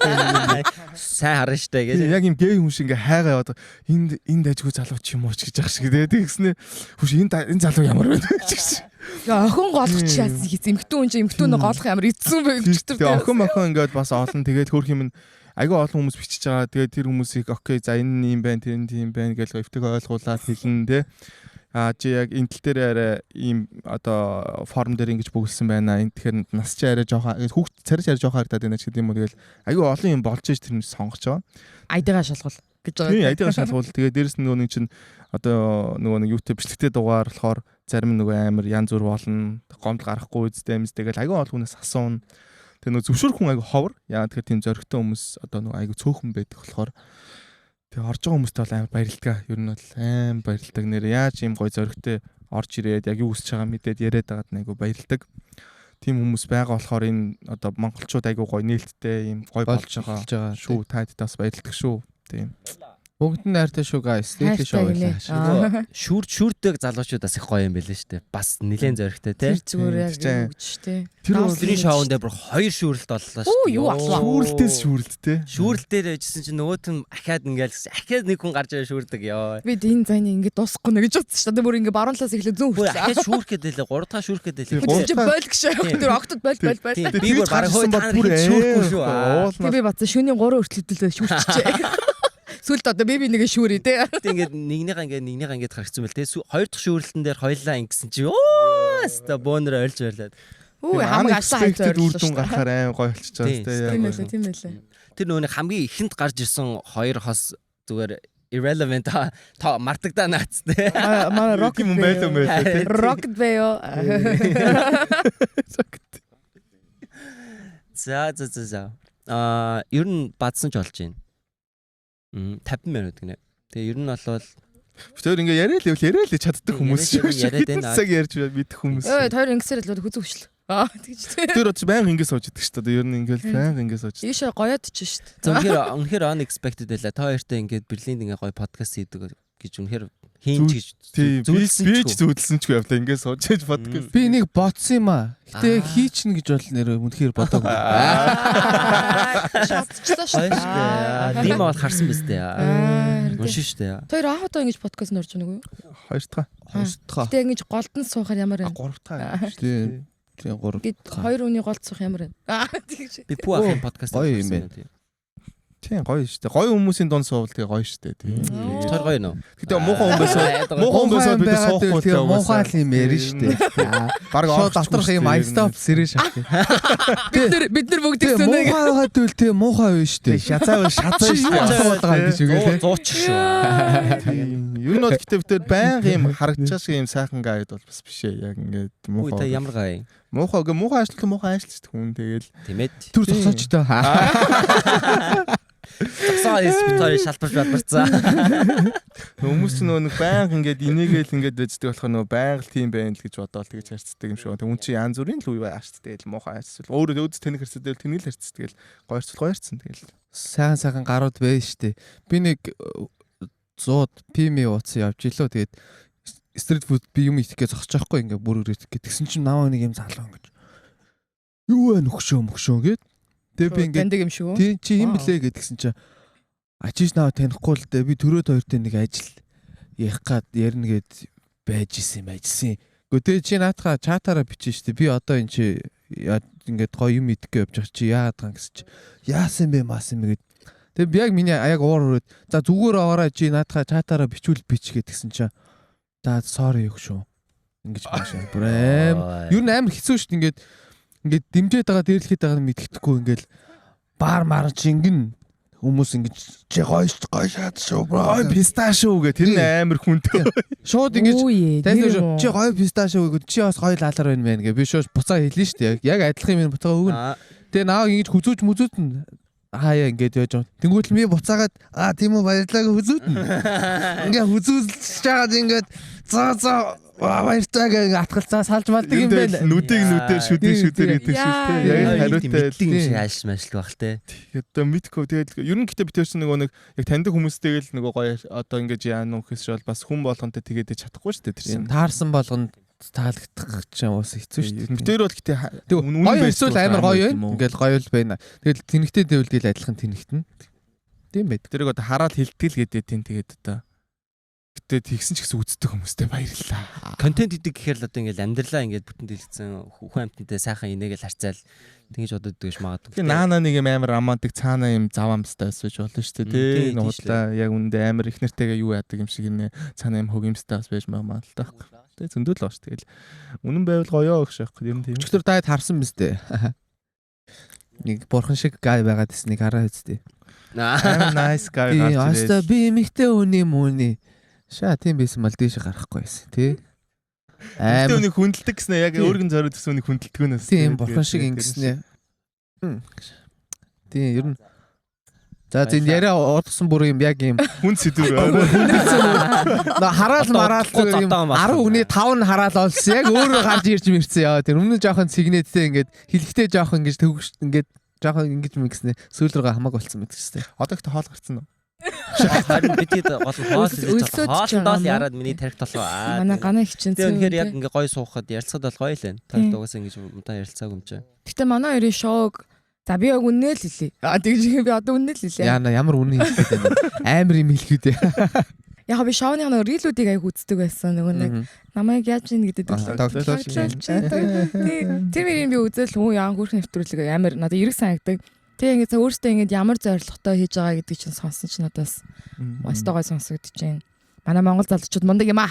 Сайн харна штэ гэж. Яг юм гей хүн шиг ингээ хайгаа одоо энд ажгүй залуу ч юм уу ч гэж ах шиг тэгснэ хүш энэ залуу ямар байна гэж. Охин голох чи яасан хийц эмхтэн хүн чи эмхтэн голох ямар эцсэн бэ гэж Тэгээ охин мохин ингээд бас олон тэгээд хөрх юм айгүй олон хүмүүс бичиж байгаа. Тэгээд тэр хүмүүсийг окей за энэ юм байна тэр юм байна гэж өвтөг ойлгуулаад хэлнэ те. Чи яг энэ тал дээр арай ийм одоо форм дээр ингэж бүгэлсэн байна. Энэ тэгэхээр нас чи арай жоохон хүүхд царич арай жоохон харагдаад байна ч гэдэг юм уу. Тэгэл айгүй олон юм болж иж тэр нь сонгож байгаа. айдгаа шалгуул гэж Тийм байгаа. айдгаа шалгуул. Тэгээд дээрэс нь нөгөө нэг чинь одоо нөгөө нэг YouTube бичлэгтэй дугаар болохоор зарим нөгөө амар янз бүр болно. Гомдол гарахгүй үстэй юмс тэгэл айгүй олон хүнээс асуун. Тэгээ нөгөө зөвшөөрөх хүн айгүй ховор. Яа тэгэхээр тийм зөрөгтэй хүмүүс одоо нөгөө айгүй цөөхөн байдаг болохоор тэгээ орж байгаа хүмүүстээ бол амар баярлалаа. Ер нь бол амар баярлалаа. Нэр яаж ийм гоё зөрөгтэй орж ирээд яг юу хүсэж байгаа мэдээд яриад байгаад айгүй баярлалаа. Тийм хүмүүс байгаа болохоор энэ одоо монголчууд айгүй гоё нээлттэй ийм гоё болж байгаа шүү. Таад бас баярлалаа шүү. Тийм. Бүгд нь найртай шүү guys. Стейкли шоу байлаа. Шүрдэг залуучуудаас их гоё юм байлаа штэ. Бас нилээн зөрөгтэй те. Тэр зүгээр яг юу гэж штэ. Тэрний шоунд дээр бүр 2 шүүрэлт боллоо Оо, юу боллоо? Шүүрэлтээс шүүрэлттэй. Шүүрэлтээр байжсэн чинь нөгөөт нь ахаад ингээл ахаад нэг хүн гарч ирээ шүүрдэг ёо. Би энэ зайны ингэ дуусахгүй нэ гэж бодсон шүү дээ. Бүр ингэ баруун талаас эхлээ зүүн Хөөе хүртэл. ахаад шүүрэх гэдэг лээ 3 дахь шүүрэх гэдэг лээ. Чи бойл гэж. Тэр октод бойл. Би бүр бараг хөөе та нар хийж шүүрэхгүй шүү. Тэгээ би бацсан шөнийн 3 хүртэл шүүрчихжээ. Сүлд одоо би нэг шүүрээ те. Ингээд нэгнийгаа ингээд харагцсан байл те. 2 дахь шүүрэлтэн дээр хоёлаа ингэсэн чи оо ста бонор ойлж байлаа. Өө хамаг асаа хайж үрдүн гарахаар аим гоё болчихж байгаа те. Тийм байлаа. Тэр нөгөө хамгийн ихэнд гарч ирсэн 2 хос зүгээр irrelevant та мартагдаа наац те. Манай rocket юм байлаа те. Rocket бэё. За. Ер нь бадсан ч болж байна. 50 минут гинэ. Тэгээ ер нь бол Тэр ингээ яриа л чаддаг хүмүүс шүү. яриад байна. Цаг ярьж мэдэх хүмүүс. Ой, тойр ингэсээр л хүзүү хөшл. Тэгж. Тэр одоо байнга ингэ сууж идэг шүү дээ. Ер нь ингээл байнга ингэ сууж. Ийшээ гоёд ч шүү дээ. Үнэхээр unexpected байлаа. Та хоёртой ингээд Берлинд ингээ гоё подкаст хийдэг гэж үнэхээр хийнч гэж би ч зүудэлсэн ч явлаа ингээ сууж ээж подкаст. Би нэг ботсон юм аа. Гэтэ хийчихнэ гэж бол нэр үнэхээр бодоогүй. Шатчихлаа шүү дээ. Тийм бол харсан биз дээ. Уншин штэ. Тэр аав одоо ингэж подкаст норж байна уу? Хоёр дахь. Гэтэ ингэж голдон суухаар ямар байна? Гурав дахь. Тийм. Тийм 3. Бид хоёр үний голд суух ямар байна? Тэгж. Би пүү ахын подкаст гоё юм байна. Тийм гоё шүү дээ. Гоё хүмүүсийн дунд суувал тэгээ гоё шүү дээ. Тийм. Тэр гоё нөө. Гэтэ муухан хүмүүс бид суухгүй тэгээ муухай юм ярина шүү дээ. Бараг шууд доторх юм айстоп сэрэж шах. Бид нар бүгд гэсэн нэг муухай байгаа тэгвэл тэгээ муухай вэ шүү дээ. Шазаа шүү дээ гэж үгүй. Зууч шүү. Юу нь бол гэтээ бид баян юм харагдчихсан шиг юм сайхан гайд бол бас биш ээ. Яг ингээд Үгүй та ямар гай. Муухай ажиллаж хүн тэгэл Тэмээд. Түр зогсооч таа. Зогсоо спитори шалбарч бадбарцаа. Хүмүүс ч нэг баян ингээд инээгээл ингээд байждаг болохоор нөгөө байгаль тийм байна л гэж бодоол тэгж харцдаг юм шиг. Тэг үн чи янз бүрийн л үе аашт тэгэл муухай аашт. Өөрөө өөд тэнэг хэрцэдэл тэнийг л хэрцэд тэгэл гоёрцсон тэгэл. Сайхан гарууд байна штэ. Би нэг 100 пими ууцсан явж илөө тэгээд стрит фуд би юм итгэхээ зогсож байхгүй ингээ бүр ирээд гэтгсэн чинь наваа нэг юм залуу ингэж юу вэ нөхшөө гэд. Тэгээ би ингээ таньдаг юм шүү. тий чи юм блэ гэдгсэн чинь ачиж наваа танихгүй л дээ би төрөөд хоёртой нэг ажил ярих гад ярина гэд байж исэн. Гэхдээ чи наатаха чатаараа бичэн штэ би одоо эн чи ингээд гоё юм идэхгүй явж байгаа чи яагаад ган гэсэн чи яасан бэ маасан бэ гэд. Тэгээ би яг миний яг уур өрөөд за зүгээр аваараа чи наатаха чатаараа бичвэл бич гэдгсэн чи за sorry шүү. Ингэж баашаа. Бүр ер нь амар хэцүү шүү дээ ингээд дэмжээд байгаа дээрлэхэд байгаа нь мэддэхгүй ингээл баар мар чингэн хүмүүс ингэж чи гоё шат шүү бро. Гоё писташуу гэх тэр нь амар хүнтэй. Шууд ингэж тань чи гоё писташуу гэж чи бас гоё лалар байна мэн гэ би шууд буцаа хэлнэ шүү дээ. Яг адилхан юм буцаа өгнө. Тэгээ наа ингэж хүзүүж мүзүүтэн хаяа ингэж яаж байгаа. Тэнгүүт л ми буцаагаад тийм үү баярлалаа хүзүүтэн. Ингээ хүзүүлж чагаад ингээд заа баяртайгаа атгалцаа салж малдаг юм байна. Нүдээр шүдэр гэдэг шиг те. Яг хариутай тийм шааш машлаг бах те. Одоо мэдгүй тэгэл ер нь гэтээ битэрч нөгөө нэг яг таньдаг хүмүүстэйг л нөгөө гоё одоо ингэж яана үхэс шол бас хүн болгонтэй тэгээд чадахгүй шүү дээ тэр чинь. Таарсан болгонд таалагдах чинь уус хэцүү шүү дээ. Битэр бол гэтээ гоё эсвэл амар гоё байна. Ингээл гоё л байна. Тэгэл тэнэгтэй дэвлдэл адилхан тэнэгтэн. Тийм байд. Тэрийг одоо хараад хилтгэл гэдэг тийм тэгээд одоо гэтээ тэгсэн ч гэсэн үздэг хүмүүстэй баярлалаа. Контент идэг гэхээр л одоо ингээл амьдралаа ингээд бүтэн дэлгэсэн хүүхэн амтантай сайхан инээгээл харцаал тэгэж боддог гэж магадгүй. Тэгээ наана нэг юм амар романтик цаана юм завамстай эсвэл болно шүү дээ. Тэ нуудлаа яг үндэ амар их нэртэйгээ юу яадаг юм шиг нэ цаана юм хөгимстэй бас байж магадгүй л таахгүй. Тэ зөндөл байгаа шүү. Тэгэл үнэн байвал гоёо гэх шиг ер нь тийм. Өчигдөр дайд харсан биз дээ. Нэг бурхан шиг гай байгаад тэснийг хараа үсттэй. Амар nice guy гарч ирээ. Аста би эмэгтэй үний мөний. Шаа тийм байсан мал дээш гарахгүй байсан тий. Эмэгтэй үнийг хүндэлдэг гэснэ яг өөргөн зориод гэсэн үнийг хүндэлдэг нь. Тийм бурхан шиг ингэснэ. Тийм ер нь за зин яриа удсан бүр юм яг юм хүн сэдвэр. Хараал мараалгүй юм 10 үний 5 нь хараал олсон. Яг өөрөө гарч ирж мэрсэн яа. Тэр өмнө жоохон сигнэттэй ингээд хэлэхдээ жоохон ингэж төвөгч ингээд жоохон ингэж мэгснэ. Сүүл рүүгээ хамааг болцсон мэт ч гэсэн. Одоо ихтэй хоол гарцсан уу? Харин бидний гол хоолндоо яраад миний тарихт болоо. Манай ганаа хичэн зүү. Тэгэхээр яг ингээ гоё суухад ярилцахад бол гоё л байна. Та дугаас ингэж мунтаа ярилцаагүй юм чи. Гэтэ манай хоёрын шоуг за би яг үннээ л хэлье. Тэгж би одоо үннээ л хэлье. Яна ямар үнэн хэлээд байна. Амар юм хэлэхэд. Яг би шоуны нэг рилүүдийг аяг үздэг байсан. Нөгөө нэг намайг яаж ийн гэдэг тоглож тэр мөрийн би үзэл хөө яан хөрх нэвтрүүлэг амар надад эрг санагдаг. Тэгээ ингээд өөртөө ингээд ямар зорилготой хийж байгаа гэдэг чинь сонсон ч надаас мастогой сонсогдож байна. Манай монгол залуучууд мундаг юм аа.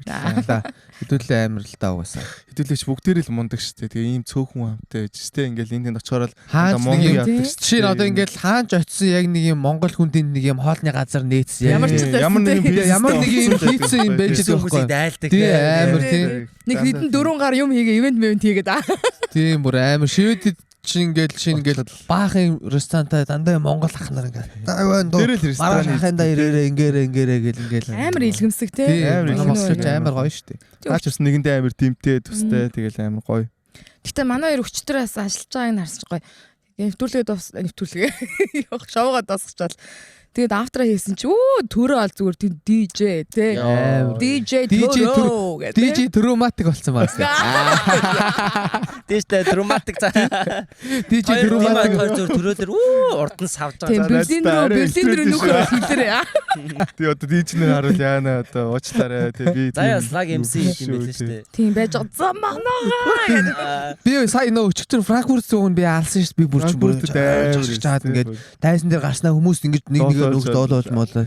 Хэдүүлээ амар л даа угаасаа. Хэдүүлээч бүгдээрээ л мундаг шүү дээ. Тэгээ ийм цөөхөн хамтай жиштэй ингээд энд очихоор л Монгол явдаг шүү. Жишээ нь одоо ингээд хаанч очисон яг нэг юм монгол хүндийн нэг юм хоолны газар нээсэн. Ямар нэг юм хийсэн юм байж байгаа байхгүй. Дайлдаг. Тийм амар тийм. Нэг хэдэн 4 гар юм хийгээ ивент хийгээд аа. Тийм бүр амар шивэд чинь ингээл баахан ресторантай дандаа монгол ах нар ингээд маргааш ахында ирээрээ ингээрээ гэл ингээл амар илгэмсэг те амар гоё штэ. Таач бас нэгэндээ амар дэмтэй төстэй тэгэл амар гоё. Гэтэ манай хоёр өчтөрөөс ажиллаж байгааг нь харсан гоё. Нэвтрүүлгээ нэвтрүүлгээ явах шоугаа дуусчихвал Тэгээд автра хийсэн чи төрөө ол зүгээр тийм DJ те. DJ төрөө гэдэг. DJ драматик болсон байна. Тийштэй драматик DJ драматик төрөө дээр урд нь савж Тийм байгаа. Берлин рүү нөхөр хэлдэрээ. Тэгээ одоо дижнэр харуул яана одоо уучлаарай тий би. За яа слаг MC юм билээ шүү дээ. Тийм байж байгаа. За манаа. би сая нөө өчигдөр Франкфурт зүүн би алсан шүү дээ. Би бүр чаад ингээд дайсан дээр гарснаа хүмүүс ингэж нэг нөгөөд доолол молоо.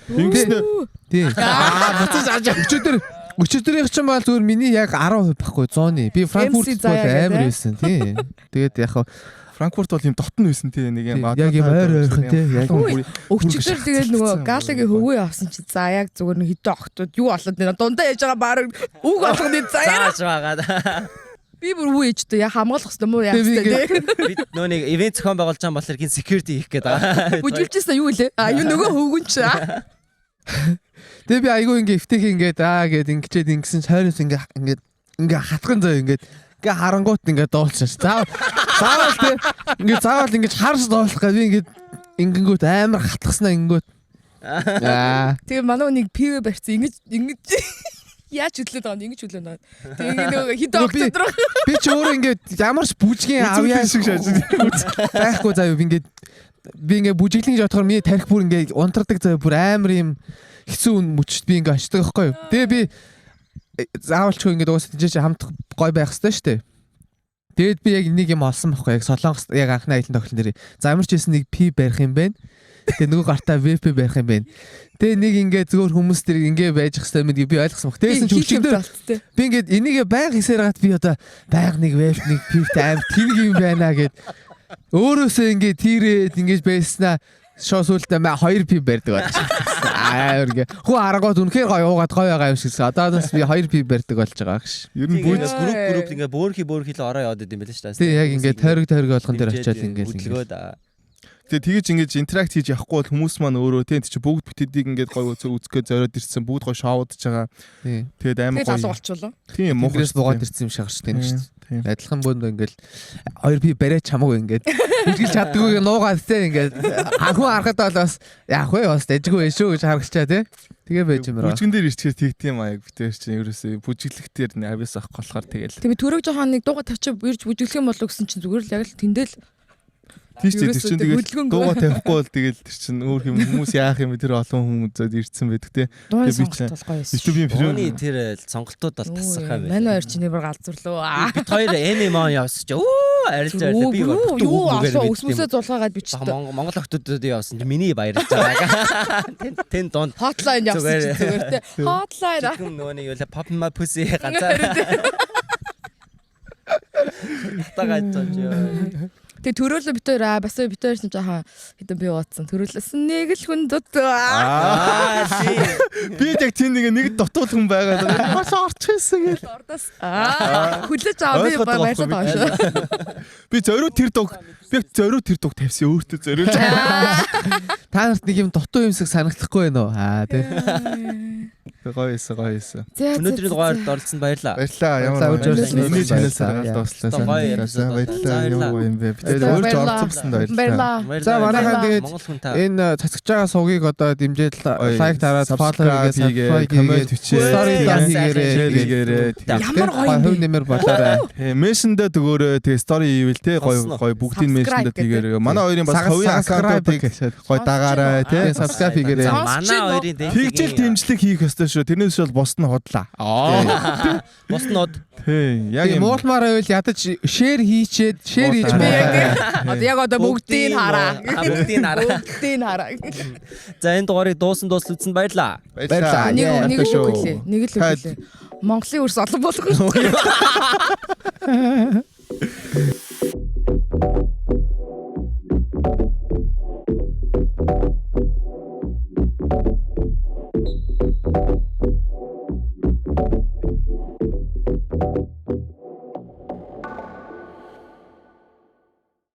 Тийм. Буцаж ажаа. Өчигдөрийнх чинь бол зүгээр миний яг 10% байхгүй 100-ы. Би Франкфурт бол амар байсан тий. Тэгээд яг Франкфурт бол юм дотн байсан тий нэг юм яг юм ойрхон тий. Яг Өчигдөр тэгээд нөгөө галагийн хөвгөө авсан чи за яг зүгээр нэг хитэ огтуд юу болоод нэ дундаа яж байгаа баг үг болгоны заяа. Зааж байгаа. Би бүр үү ээжтэй я хамгаалах хэрэгтэй мó яах хэрэгтэй. Би нөө нэг ивент зохион байгуулж байгаа болохоор гин security хийх гээд байгаа. Бүжгэлжсэн юу лээ? Юу нөгөө хөвгөн чи. Тэгээ би айгүй ингээ эвтэх ингээд гээд ингэчээд ингэсэн цайнаас ингээ хатган зөө ингээ харангуут ингээ дуулчихсан. Заавал тий ингээ заавал ингээ харж дуулах гэж би ингээ ингэнгүүт амар хатгаснаа ингэнгүүт. Тэгээ манай нэг пив барьсан ингэж яаж хөдлөд байгаа юм ингэж хөдлөд байгаа. Тэгээ нөгөө хитэ огтод руу би ч өөрөө ингээ ямар ч бүжгийн авьяа шиг байхгүй заяа би ингээ бүжиглэн гэж бодохоор миний тарих бүр ингээ унтардаг заяа бүр амар юм хэцүү мөчт би ингээ очдог байхгүй юу. Тэгээ би заавалч ингээ дуусах тийч хамт гой байх хэрэгтэй шүү дээ. Тэгээд би яг нэг юм олсон байхгүй яг Солонгос яг анхны аялын тоглолтын дээр. За ямар ч байсан нэг P барих юм байна. Тэгээ нөгөө гартаа VP барих юм байна. Тэгээ нэг ингээ зөвөр хүмүүс тэр ингээ байж хэвээр мэд би ойлгосон баг. Тэгсэн ч өчигдөр би ингээ энийг байг хийсээр гат би одоо байг нэг VP нэг P аим тэнэг юм байна гэд өөрөөсөө ингээ тийрээд ингээ байснаа шоо сүлдээ 2P барьдаг болж. Ингээ хөө аргууд үнэхээр гоё уугаад гоё байгаа юм шигсэн. Одоо бас би 2P барьдаг болж байгаа гэж. Ер нь групп ингээ бөөрхи л ороо яваад идэм байлээ шүү дээ. Тий яг ингээ тойрог болгон дээр очиад ингээ тэгэж ингэж интеракт хийж явахгүй бол хүмүүс маань өөрөө тийм чи бүгд бүтэдийг ингээд гоё үзэхгээ зориод ирсэн бүгд гоё шоудж байгаа. Тэгээд амар гоё болчихлоо. Тийм мохоос буугаад ирсэн юм шагарч тийм шүү дээ. Адилхан бөөнд ингээл 2P бариач хамаагүй ингээд үжиглж чаддгүй нуугаад тийм ингээд анхуу харахад бол бас яах вэ бас дэжгүй шүү гэж харагчаа тийм. Тэгээ байж юм байна. Бүжгэн дээр ирчихээр тэгтийн маяг битэр чинь ерөөсөө бүжиглэхтэр авьяас авах болохоор тэгэл. Тэгээ түрэг жоохон нэг дууга тавьчих ирж бүжиглэх юм болов гэсэн чинь зүгээр л яг л тэндэл тийч тэр чинь тэгэл дууга тавихгүй бол тэгэл тэр чинь өөр хүмүүс яах юм тэр олон хүмүүс зөд ирсэн байдаг те. Тэгээ би чинь YouTube-ийн премиум тэр сонголтууд бол тасах юм байна. Манай хоёр чинь нэмэр галзуурлаа. Бид хоёр NMO явсан чи арилж байрлаа би юу асуу өсмөсөө зулгаагаад бичсэн. Монгол охтуудад явсан чи миний баярлж байгаа. Тэн донд хотлайн явсан чи зүгээр те. Хотлайн. Нөгөө нэг юу pop my pussy ганцаар. Тагаач жоо. Тэгээ төрөөлөө битээр бас битээр ч жаахан хэдэн би уудсан. Төрөөлсөн нэг л хүн дут. Би яг тийм нэг дутуул хүн байгаа. Хаш орчихсан гэл. Ордоос хүлээж аваа би баярлаад байгаа шүү. Би зориуд тэр дуг тавьсан өөртөө зориулж. Та нарт нэг юм дутуу юмсыг санагдахгүй байна уу? Тий. Гоё эсэ. Өнөөдрийн дугаард оролцсон баярлаа. Ямар миний чанарсаар дуслаа. Баярлаа. Юм бэ. Өөрч оролцсон баярлаа. За манайхан тэгээд энэ цацгаж байгаа сувгийг одоо дэмжиж лайк дараад follow хийгээ, коммент бичээ, story хийгээрээ. Ямар гоё хөв нэмэр болоорой. Мессенжер төгөөрөө тэгээ story хийвэл те гоё бүгдийн мессенжер хийгээрээ. Манай хоёрын бас хувийн аккаунтыг гоё дагаарай те. Subscribe хийгээрээ. Манай хоёрын тэгжэл дэмжлэг хийх ёстой шүү. Тэрнээс бол бос нь хотлаа. Бос нь од. Тий, яг юм муулмаар байвал ядаж share хийж Одоо яг одоо бүгдийг хараа. Бүгдийг хараа. За энэ дугаарыг дуусан үзсэн баярлаа. Нэг л үгэлээ. Монголын үрс олон болох шүү.